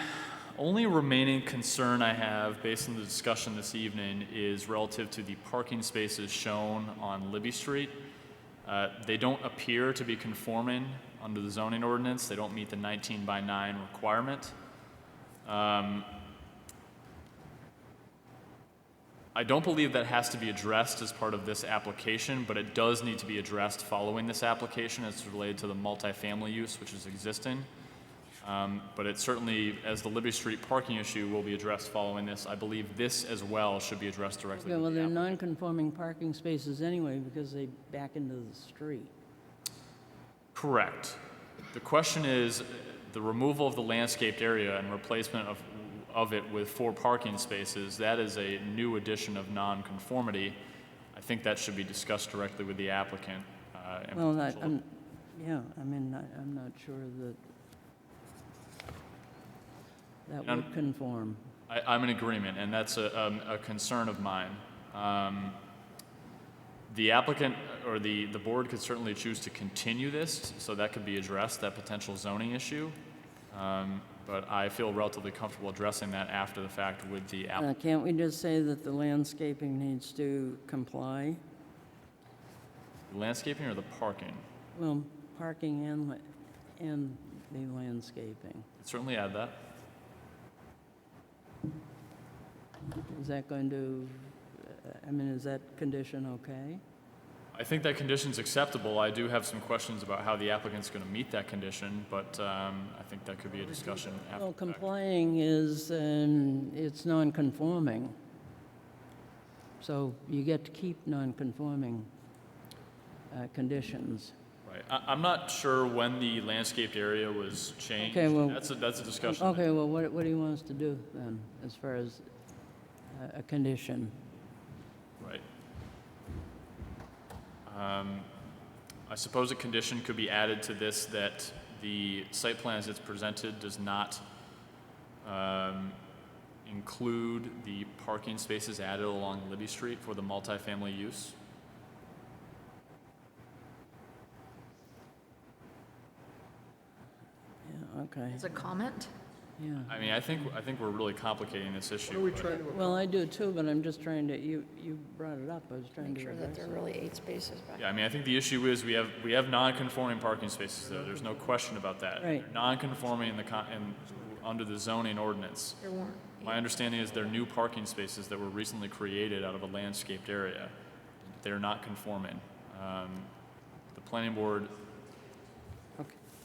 only remaining concern I have, based on the discussion this evening, is relative to the parking spaces shown on Libby Street. They don't appear to be conforming under the zoning ordinance. They don't meet the 19 by 9 requirement. I don't believe that has to be addressed as part of this application, but it does need to be addressed following this application as it's related to the multifamily use, which is existing. But it certainly, as the Libby Street parking issue will be addressed following this, I believe this as well should be addressed directly Yeah, with well, the they're applicant. non-conforming parking spaces anyway because they back into the street. Correct. The question is the removal of the landscaped area and replacement of it with 4 parking spaces. That is a new addition of nonconformity. I think that should be discussed directly with the applicant. And Well, potential- I'm not sure that that And would conform. I'm in agreement, and that's a concern of mine. The applicant or the board could certainly choose to continue this, so that could be addressed, that potential zoning issue. But I feel relatively comfortable addressing that after the fact with the applicant. Can't we just say that the landscaping needs to comply? Landscaping or the parking? Well, parking and the landscaping. Certainly add that. Is that going to, is that condition okay? I think that condition's acceptable. I do have some questions about how the applicant's going to meet that condition, but I think that could be a discussion after Well, the fact. complying is, it's non-conforming. So you get to keep non-conforming conditions. Right. I'm not sure when the landscaped area was changed. Okay, well- That's a discussion. Okay, well, what do you want us to do then, as far as a condition? Right. I suppose a condition could be added to this that the site plan as it's presented does not include the parking spaces added along Libby Street for the multifamily use. Yeah, okay, As a comment? yeah. I mean, I think we're really complicating this issue. What are we but- trying to Well, I do too, but I'm just trying to, you brought it up, I was trying Make to sure that address there it. are really 8 spaces back. Yeah, I mean, I think the issue is we have non-conforming parking spaces there. There's no question about that. Right. They're non-conforming under the zoning ordinance. There weren't. My understanding is they're new parking spaces that were recently created out of a landscaped area. They're not conforming. The planning board,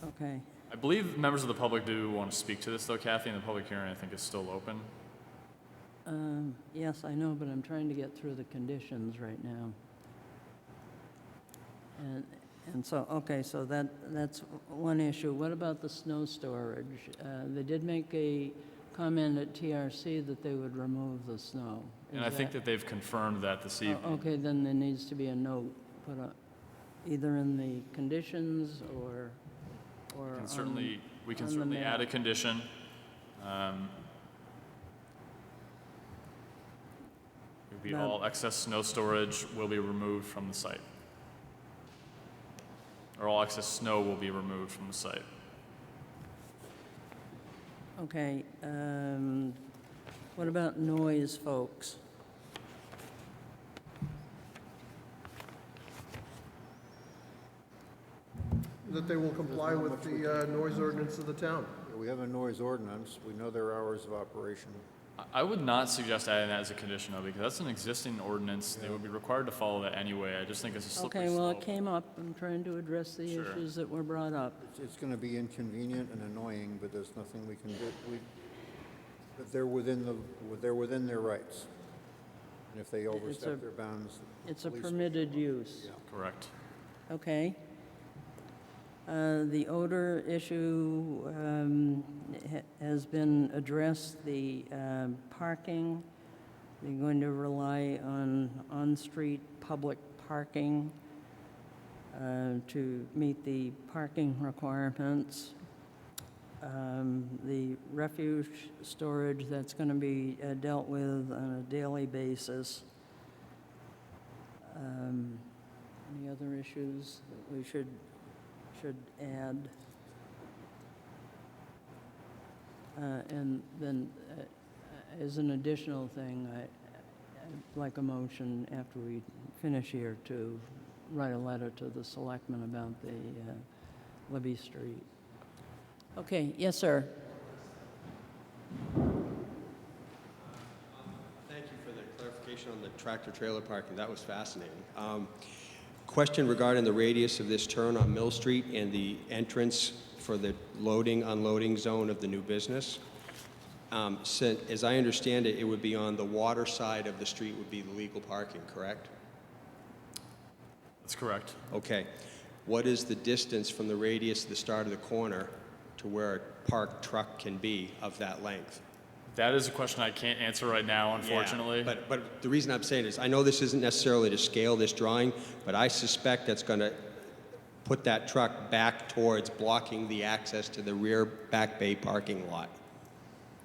Okay, I believe members of the public do want to speak to this though, Kathy, and the public hearing I think is still open. yes, I know, but I'm trying to get through the conditions right now. And so, okay, so that's one issue. What about the snow storage? They did make a comment at TRC that they would remove the snow. And I think that they've confirmed that this evening. Okay, then there needs to be a note put up, either in the conditions or We can on the certainly map. add a condition. It would be Now- all excess snow storage will be removed from the site. Or all excess snow will be removed from the site. Okay, what about noise, folks? That they will comply with the noise ordinance of the town. We have a noise ordinance, we know their hours of operation. I would not suggest adding that as a condition though, because that's an existing ordinance. They would be required to follow that anyway. I just think it's a slippery Okay, well, it slope. came up, I'm trying to address the Sure. issues that were brought up. It's going to be inconvenient and annoying, but there's nothing we can do. But they're within their rights. And if they overstep their bounds, It's a police- permitted use. Correct. Okay. The odor issue has been addressed, the parking. They're going to rely on on-street public parking to meet the parking requirements. The refuge storage, that's going to be dealt with on a daily basis. Any other issues that we should add? And then, as an additional thing, I'd like a motion after we finish here to write a letter to the selectmen about the Libby Street. Okay, yes, sir. Thank you for the clarification on the tractor-trailer parking. That was fascinating. Question regarding the radius of this turn on Mill Street and the entrance for the loading, unloading zone of the new business. So, as I understand it, it would be on the water side of the street would be the legal parking, correct? That's correct. Okay. What is the distance from the radius of the start of the corner to where a parked truck can be of that length? That is a question I can't answer right now, unfortunately. Yeah, but the reason I'm saying is, I know this isn't necessarily to scale this drawing, but I suspect that's going to put that truck back towards blocking the access to the rear back bay parking lot.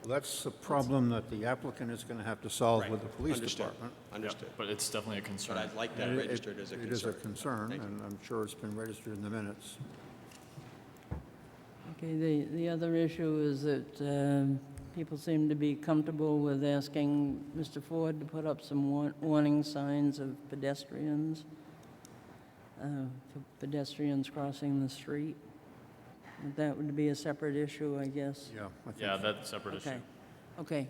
Well, that's a problem that the applicant is going to have to solve with the police Understood. department. Understood. But it's definitely a concern. But I'd like that registered as a concern. It is a concern, Thank you. and I'm sure it's been registered in the minutes. Okay, the other issue is that people seem to be comfortable with asking Mr. Ford to put up some warning signs of pedestrians, for pedestrians crossing the street. That would be a separate issue, I guess. Yeah, I think Yeah, so. that's a separate issue. Okay, okay,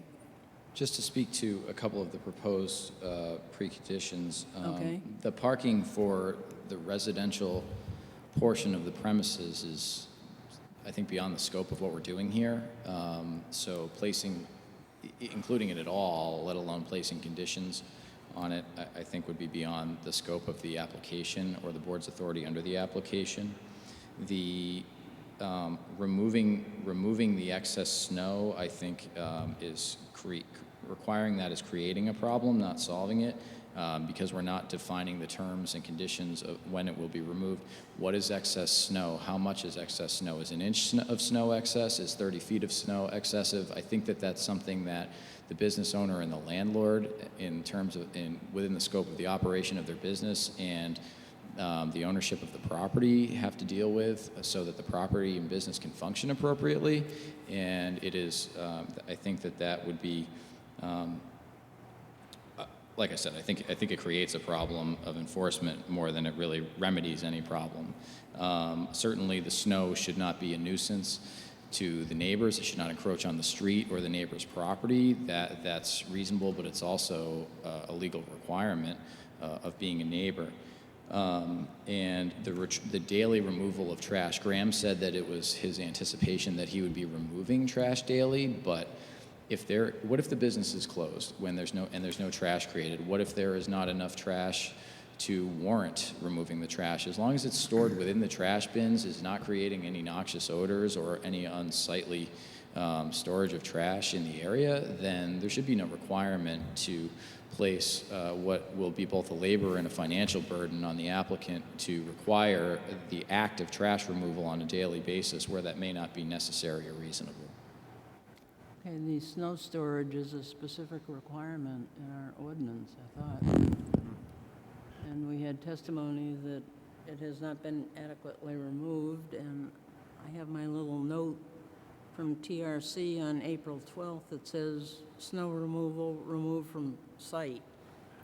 Just to speak to a couple of the proposed preconditions. Okay. The parking for the residential portion of the premises is, I think, beyond the scope of what we're doing here. So including it at all, let alone placing conditions on it, I think would be beyond the scope of the application or the board's authority under the application. The removing the excess snow, I think, is requiring that is creating a problem, not solving it, because we're not defining the terms and conditions of when it will be removed. What is excess snow? How much is excess snow? Is an inch of snow excess? Is 30 feet of snow excessive? I think that that's something that the business owner and the landlord, in terms of within the scope of the operation of their business and the ownership of the property, have to deal with, so that the property and business can function appropriately. And it is, I think that would be, like I said, I think it creates a problem of enforcement more than it really remedies any problem. Certainly, the snow should not be a nuisance to the neighbors. It should not encroach on the street or the neighbor's property. That's reasonable, but it's also a legal requirement of being a neighbor. And the daily removal of trash. Graham said that it was his anticipation that he would be removing trash daily, but what if the business is closed when there's no trash created? What if there is not enough trash to warrant removing the trash? As long as it's stored within the trash bins, is not creating any noxious odors or any unsightly storage of trash in the area, then there should be no requirement to place what will be both a labor and a financial burden on the applicant to require the act of trash removal on a daily basis where that may not be necessary or reasonable. okay, the snow storage is a specific requirement in our ordinance, I thought. And we had testimony that it has not been adequately removed, and I have my little note from TRC on April 12th that says snow removal removed from site.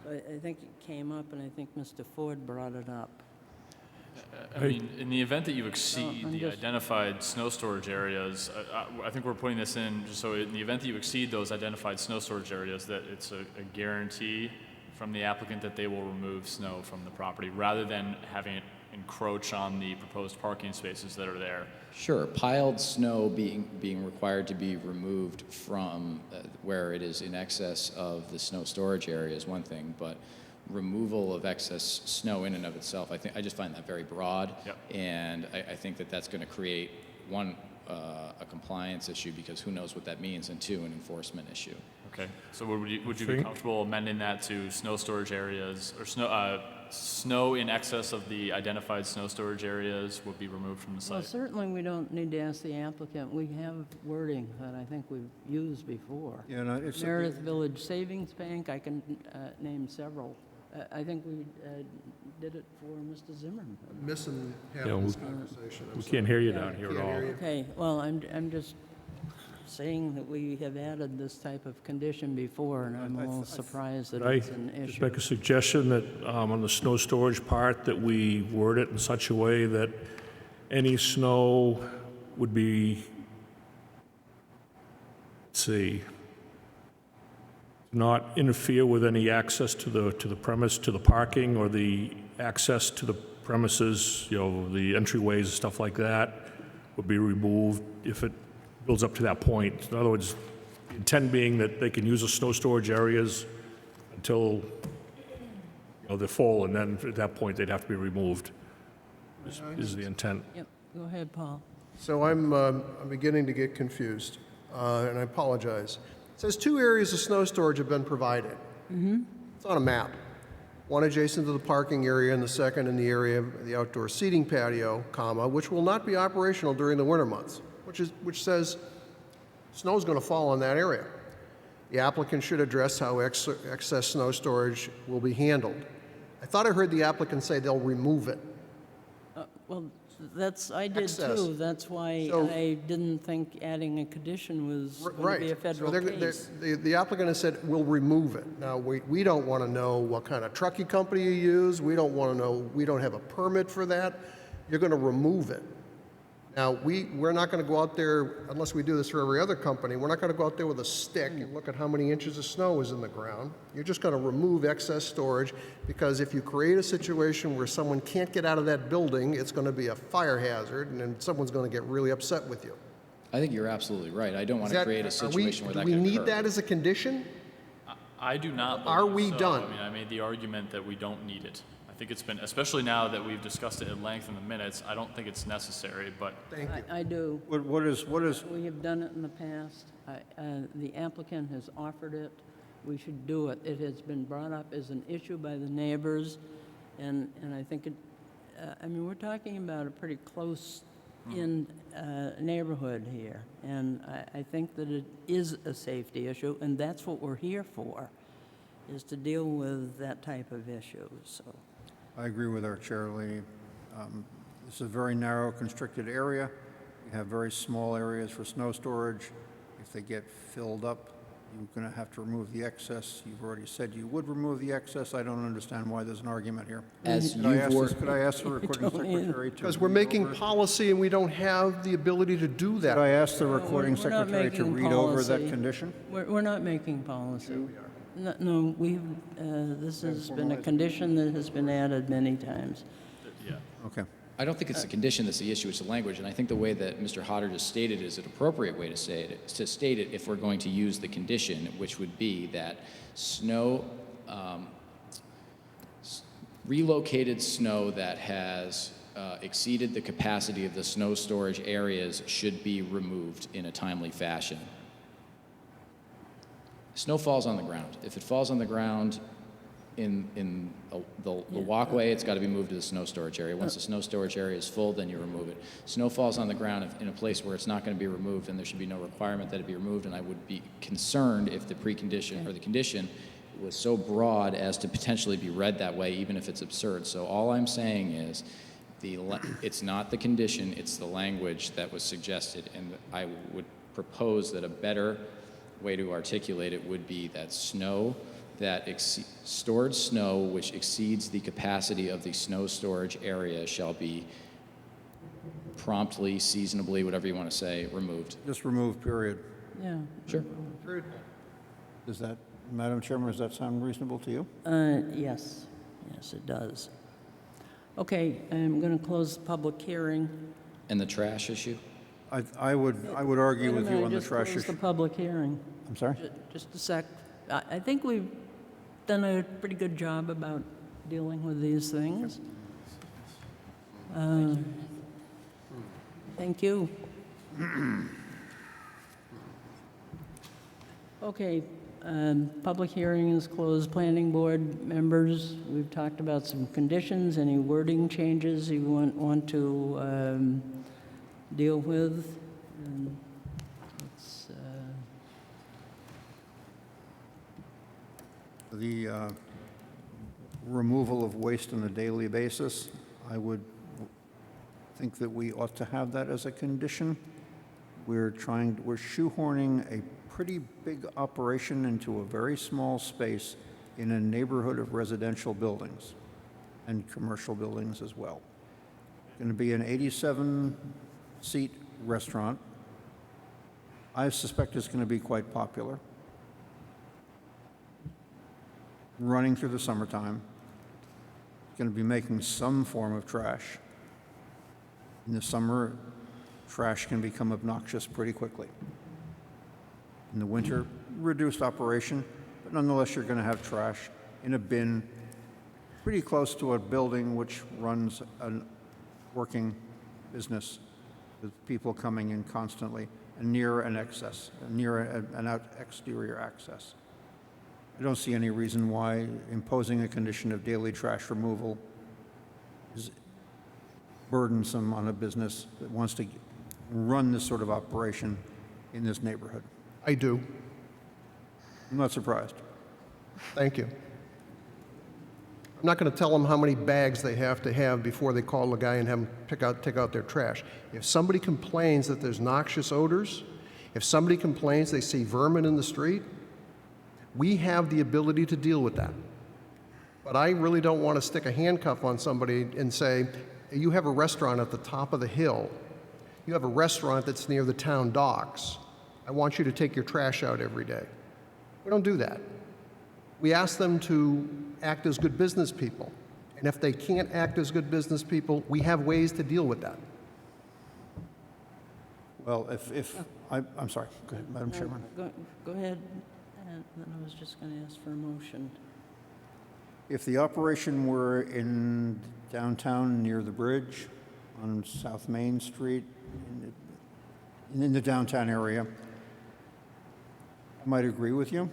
I think it came up, and I think Mr. Ford brought it up. I mean, in the event that you exceed I'm the just- identified snow storage areas, I think we're putting this in just so in the event that you exceed those identified snow storage areas, that it's a guarantee from the applicant that they will remove snow from the property rather than having it encroach on the proposed parking spaces that are there. Sure, piled snow being required to be removed from where it is in excess of the snow storage area is one thing, but removal of excess snow in and of itself, I just find that very broad. Yep. And I think that that's going to create, one, a compliance issue, because who knows what that means, and two, an enforcement issue. Okay, so would you be comfortable amending that to snow storage areas, or snow in excess of the identified snow storage areas would be removed from the Well, site? certainly we don't need to ask the applicant. We have wording that I think we've used before. Yeah, no, it's, Meredith Village Savings Bank, I can name several. I think we did it for Mr. Zimmerman. Missing half Yeah, of this we- conversation. I'm We sorry. can't hear you down here Can't at hear all. you. Okay, well, I'm just saying that we have added this type of condition before, and I'm a little surprised that Could I it's an just issue. make a suggestion that on the snow storage part, that we word it in such a way that any snow would be, let's see, not interfere with any access to the premise, to the parking, or the access to the premises, you know, the entryways and stuff like that would be removed if it builds up to that point. In other words, the intent being that they can use the snow storage areas until, you know, they're full, and then at that point, they'd have to be removed, is the intent. Yep, go ahead, Paul. So I'm beginning to get confused, and I apologize. It says 2 areas of snow storage have been provided. It's on a map. One adjacent to the parking area and the second in the area of the outdoor seating patio, comma, which will not be operational during the winter months, which says snow's going to fall in that area. The applicant should address how excess snow storage will be handled. I thought I heard the applicant say they'll remove it. Well, I did Excess. too. That's why So- I didn't think adding a condition was going to Right. be a federal So case. the applicant has said, we'll remove it. Now, we don't want to know what kind of trucking company you use. We don't want to know, we don't have a permit for that. You're going to remove it. Now, we're not going to go out there, unless we do this for every other company, we're not going to go out there with a stick and look at how many inches of snow is in the ground. You're just going to remove excess storage, because if you create a situation where someone can't get out of that building, it's going to be a fire hazard, and then someone's going to get really upset with you. I think you're absolutely right. I don't want Is to that- create a situation where that Do could we occur. need that as a condition? I do not Are believe we so. done? I mean, I made the argument that we don't need it. I think it's been, especially now that we've discussed it at length in the minutes, I don't think it's necessary, but Thank you. I do. what is, We have done it in the past. The applicant has offered it. We should do it. It has been brought up as an issue by the neighbors, and I think it, I mean, we're talking about a pretty close-in neighborhood here, and I think that it is a safety issue, and that's what we're here for, is to deal with that type of issue, so. I agree with our chair lady. This is a very narrow, constricted area. We have very small areas for snow storage. If they get filled up, you're going to have to remove the excess. You've already said you would remove the excess. I don't understand why there's an argument here. As Could I you've ask worked, could I ask the recording secretary to... Because we're read making over- policy and we don't have the ability to do Could I that. ask the recording we're not secretary to making read over that policy. condition? We're not making policy. No, this has been a condition that has been added many times. yeah. Okay. I don't think it's the condition that's the issue, it's the language, and I think the way that Mr. Hodder just stated is an appropriate way to say it, to state it if we're going to use the condition, which would be that relocated snow that has exceeded the capacity of the snow storage areas should be removed in a timely fashion. Snow falls on the ground. If it falls on the ground in the walkway, it's got to be moved to the snow storage area. Once the snow storage area is full, then you remove it. Snow falls on the ground in a place where it's not going to be removed, and there should be no requirement that it be removed, and I would be concerned if the precondition or the condition was so broad as to potentially be read that way, even if it's absurd. So all I'm saying is it's not the condition, it's the language that was suggested, and I would propose that a better way to articulate it would be that stored snow which exceeds the capacity of the snow storage area shall be promptly, seasonably, whatever you want to say, removed. Just remove, period. Yeah. Sure. Does that, Madam Chairman, does that sound reasonable to you? Yes. Yes, it does. Okay, I'm going to close the public hearing. And the trash issue? I would argue Wait a with you minute, on the just trash close the issue. public hearing. I'm sorry? Just a sec. I think we've done a pretty good job about dealing with these things. Thank you. Okay, public hearing is closed. Planning board members, we've talked about some conditions. Any wording changes you want to deal with? And let's, The removal of waste on a daily basis, I would think that we ought to have that as a condition. We're shoehorning a pretty big operation into a very small space in a neighborhood of residential buildings and commercial buildings as well. Going to be an 87-seat restaurant. I suspect it's going to be quite popular. Running through the summertime. Going to be making some form of trash. In the summer, trash can become obnoxious pretty quickly. In the winter, reduced operation, but nonetheless you're going to have trash in a bin pretty close to a building which runs a working business with people coming in constantly and near an exterior access. I don't see any reason why imposing a condition of daily trash removal is burdensome on a business that wants to run this sort of operation in this neighborhood. I do. I'm not surprised. Thank you. I'm not going to tell them how many bags they have to have before they call the guy and have him take out their trash. If somebody complains that there's noxious odors, if somebody complains they see vermin in the street, we have the ability to deal with that. But I really don't want to stick a handcuff on somebody and say, you have a restaurant at the top of the hill. You have a restaurant that's near the town docks. I want you to take your trash out every day. We don't do that. We ask them to act as good business people. And if they can't act as good business people, we have ways to deal with that. Well, I'm sorry, go ahead, Madam Chairman. Go ahead, and then I was just going to ask for a motion. If the operation were in downtown near the bridge on South Main Street, in the downtown area, I might agree with you.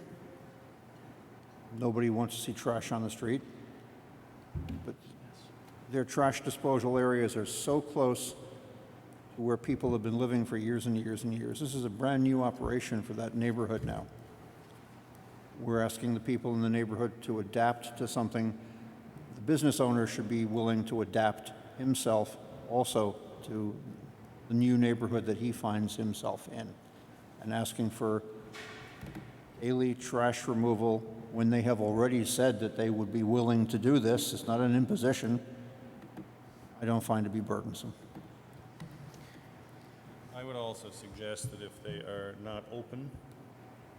Nobody wants to see trash on the street. But their trash disposal areas are so close to where people have been living for years and years and years. This is a brand new operation for that neighborhood now. We're asking the people in the neighborhood to adapt to something. The business owner should be willing to adapt himself also to the new neighborhood that he finds himself in. And asking for daily trash removal when they have already said that they would be willing to do this. It's not an imposition. I don't find it to be burdensome. I would also suggest that if they are not open,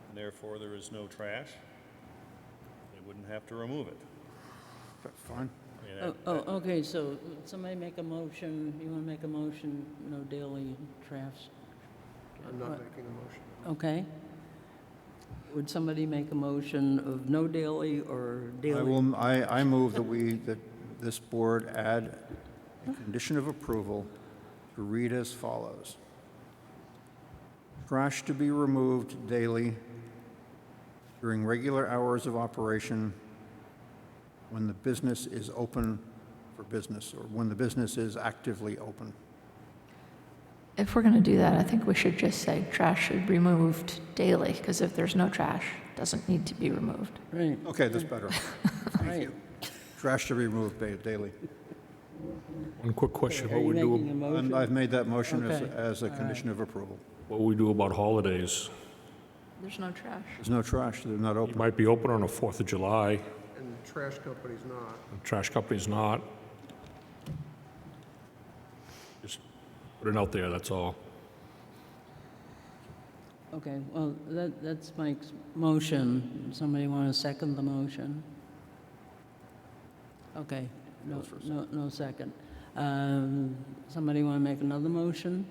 and therefore there is no trash, they wouldn't have to remove it. That's fine. I mean, Okay, so somebody make a motion, you want to make a motion, no daily trash? I'm not making a motion. Okay. Would somebody make a motion of no daily or daily? I move that this board add a condition of approval to read as follows. Trash to be removed daily during regular hours of operation when the business is open for business, or when the business is actively open. If we're going to do that, I think we should just say trash should be removed daily, because if there's no trash, it doesn't need to be removed. Right. Okay, that's better. Thank you. Trash to be removed daily. One quick question, Are what you we do, making a motion? I've made that motion Okay. as a condition of approval. what we do about holidays? There's no trash. There's no trash, they're not You open. might be open on the 4th of July, And the trash company's not. the trash company's not. Just put it out there, that's all. Okay, well, that's Mike's motion. Somebody want to second the motion? Okay, no second. Somebody want to make another motion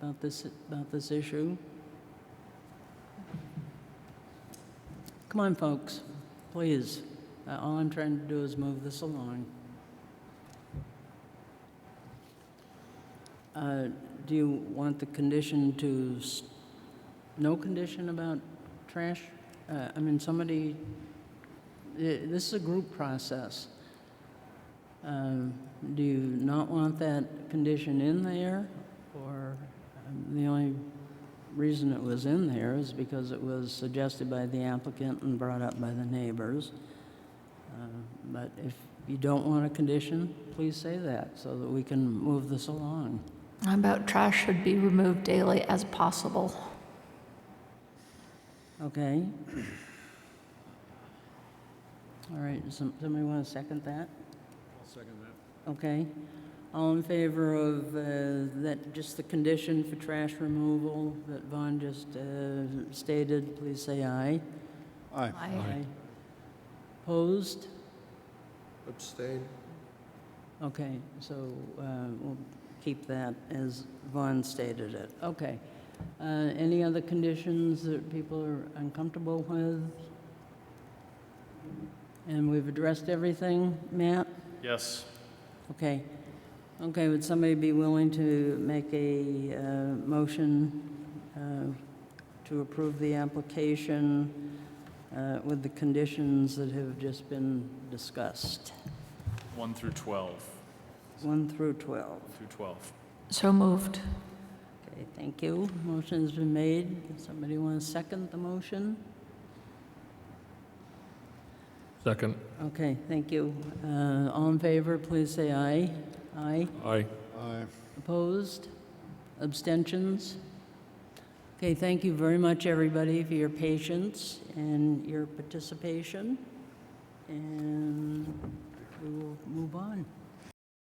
about this issue? Come on, folks, please. All I'm trying to do is move this along. Do you want the condition to, no condition about trash I mean, somebody, this is a group process. Do you not want that condition in there? Or the only reason it was in there is because it was suggested by the applicant and brought up by the neighbors. But if you don't want a condition, please say that so that we can move this along. How about trash should be removed daily as possible? Okay? All right, does somebody want to second that? I'll second that. Okay. All in favor of that, just the condition for trash removal that Vaughn just stated, please say aye. Aye. Aye. Opposed? Abstain? Okay, so we'll keep that as Vaughn stated it. Okay. Any other conditions that people are uncomfortable with? And we've addressed everything, Matt? Yes. Okay. Okay, would somebody be willing to make a motion to approve the application with the conditions that have just been discussed? 1 through 12. 1 through 12. 1 through 12. So moved. Okay, thank you. Motion's been made. Does somebody want to second the motion? Second. Okay, thank you. All in favor, please say aye. Aye. Aye. Aye. Opposed? Abstentions? Okay, thank you very much, everybody, for your patience and your participation. And we will move on.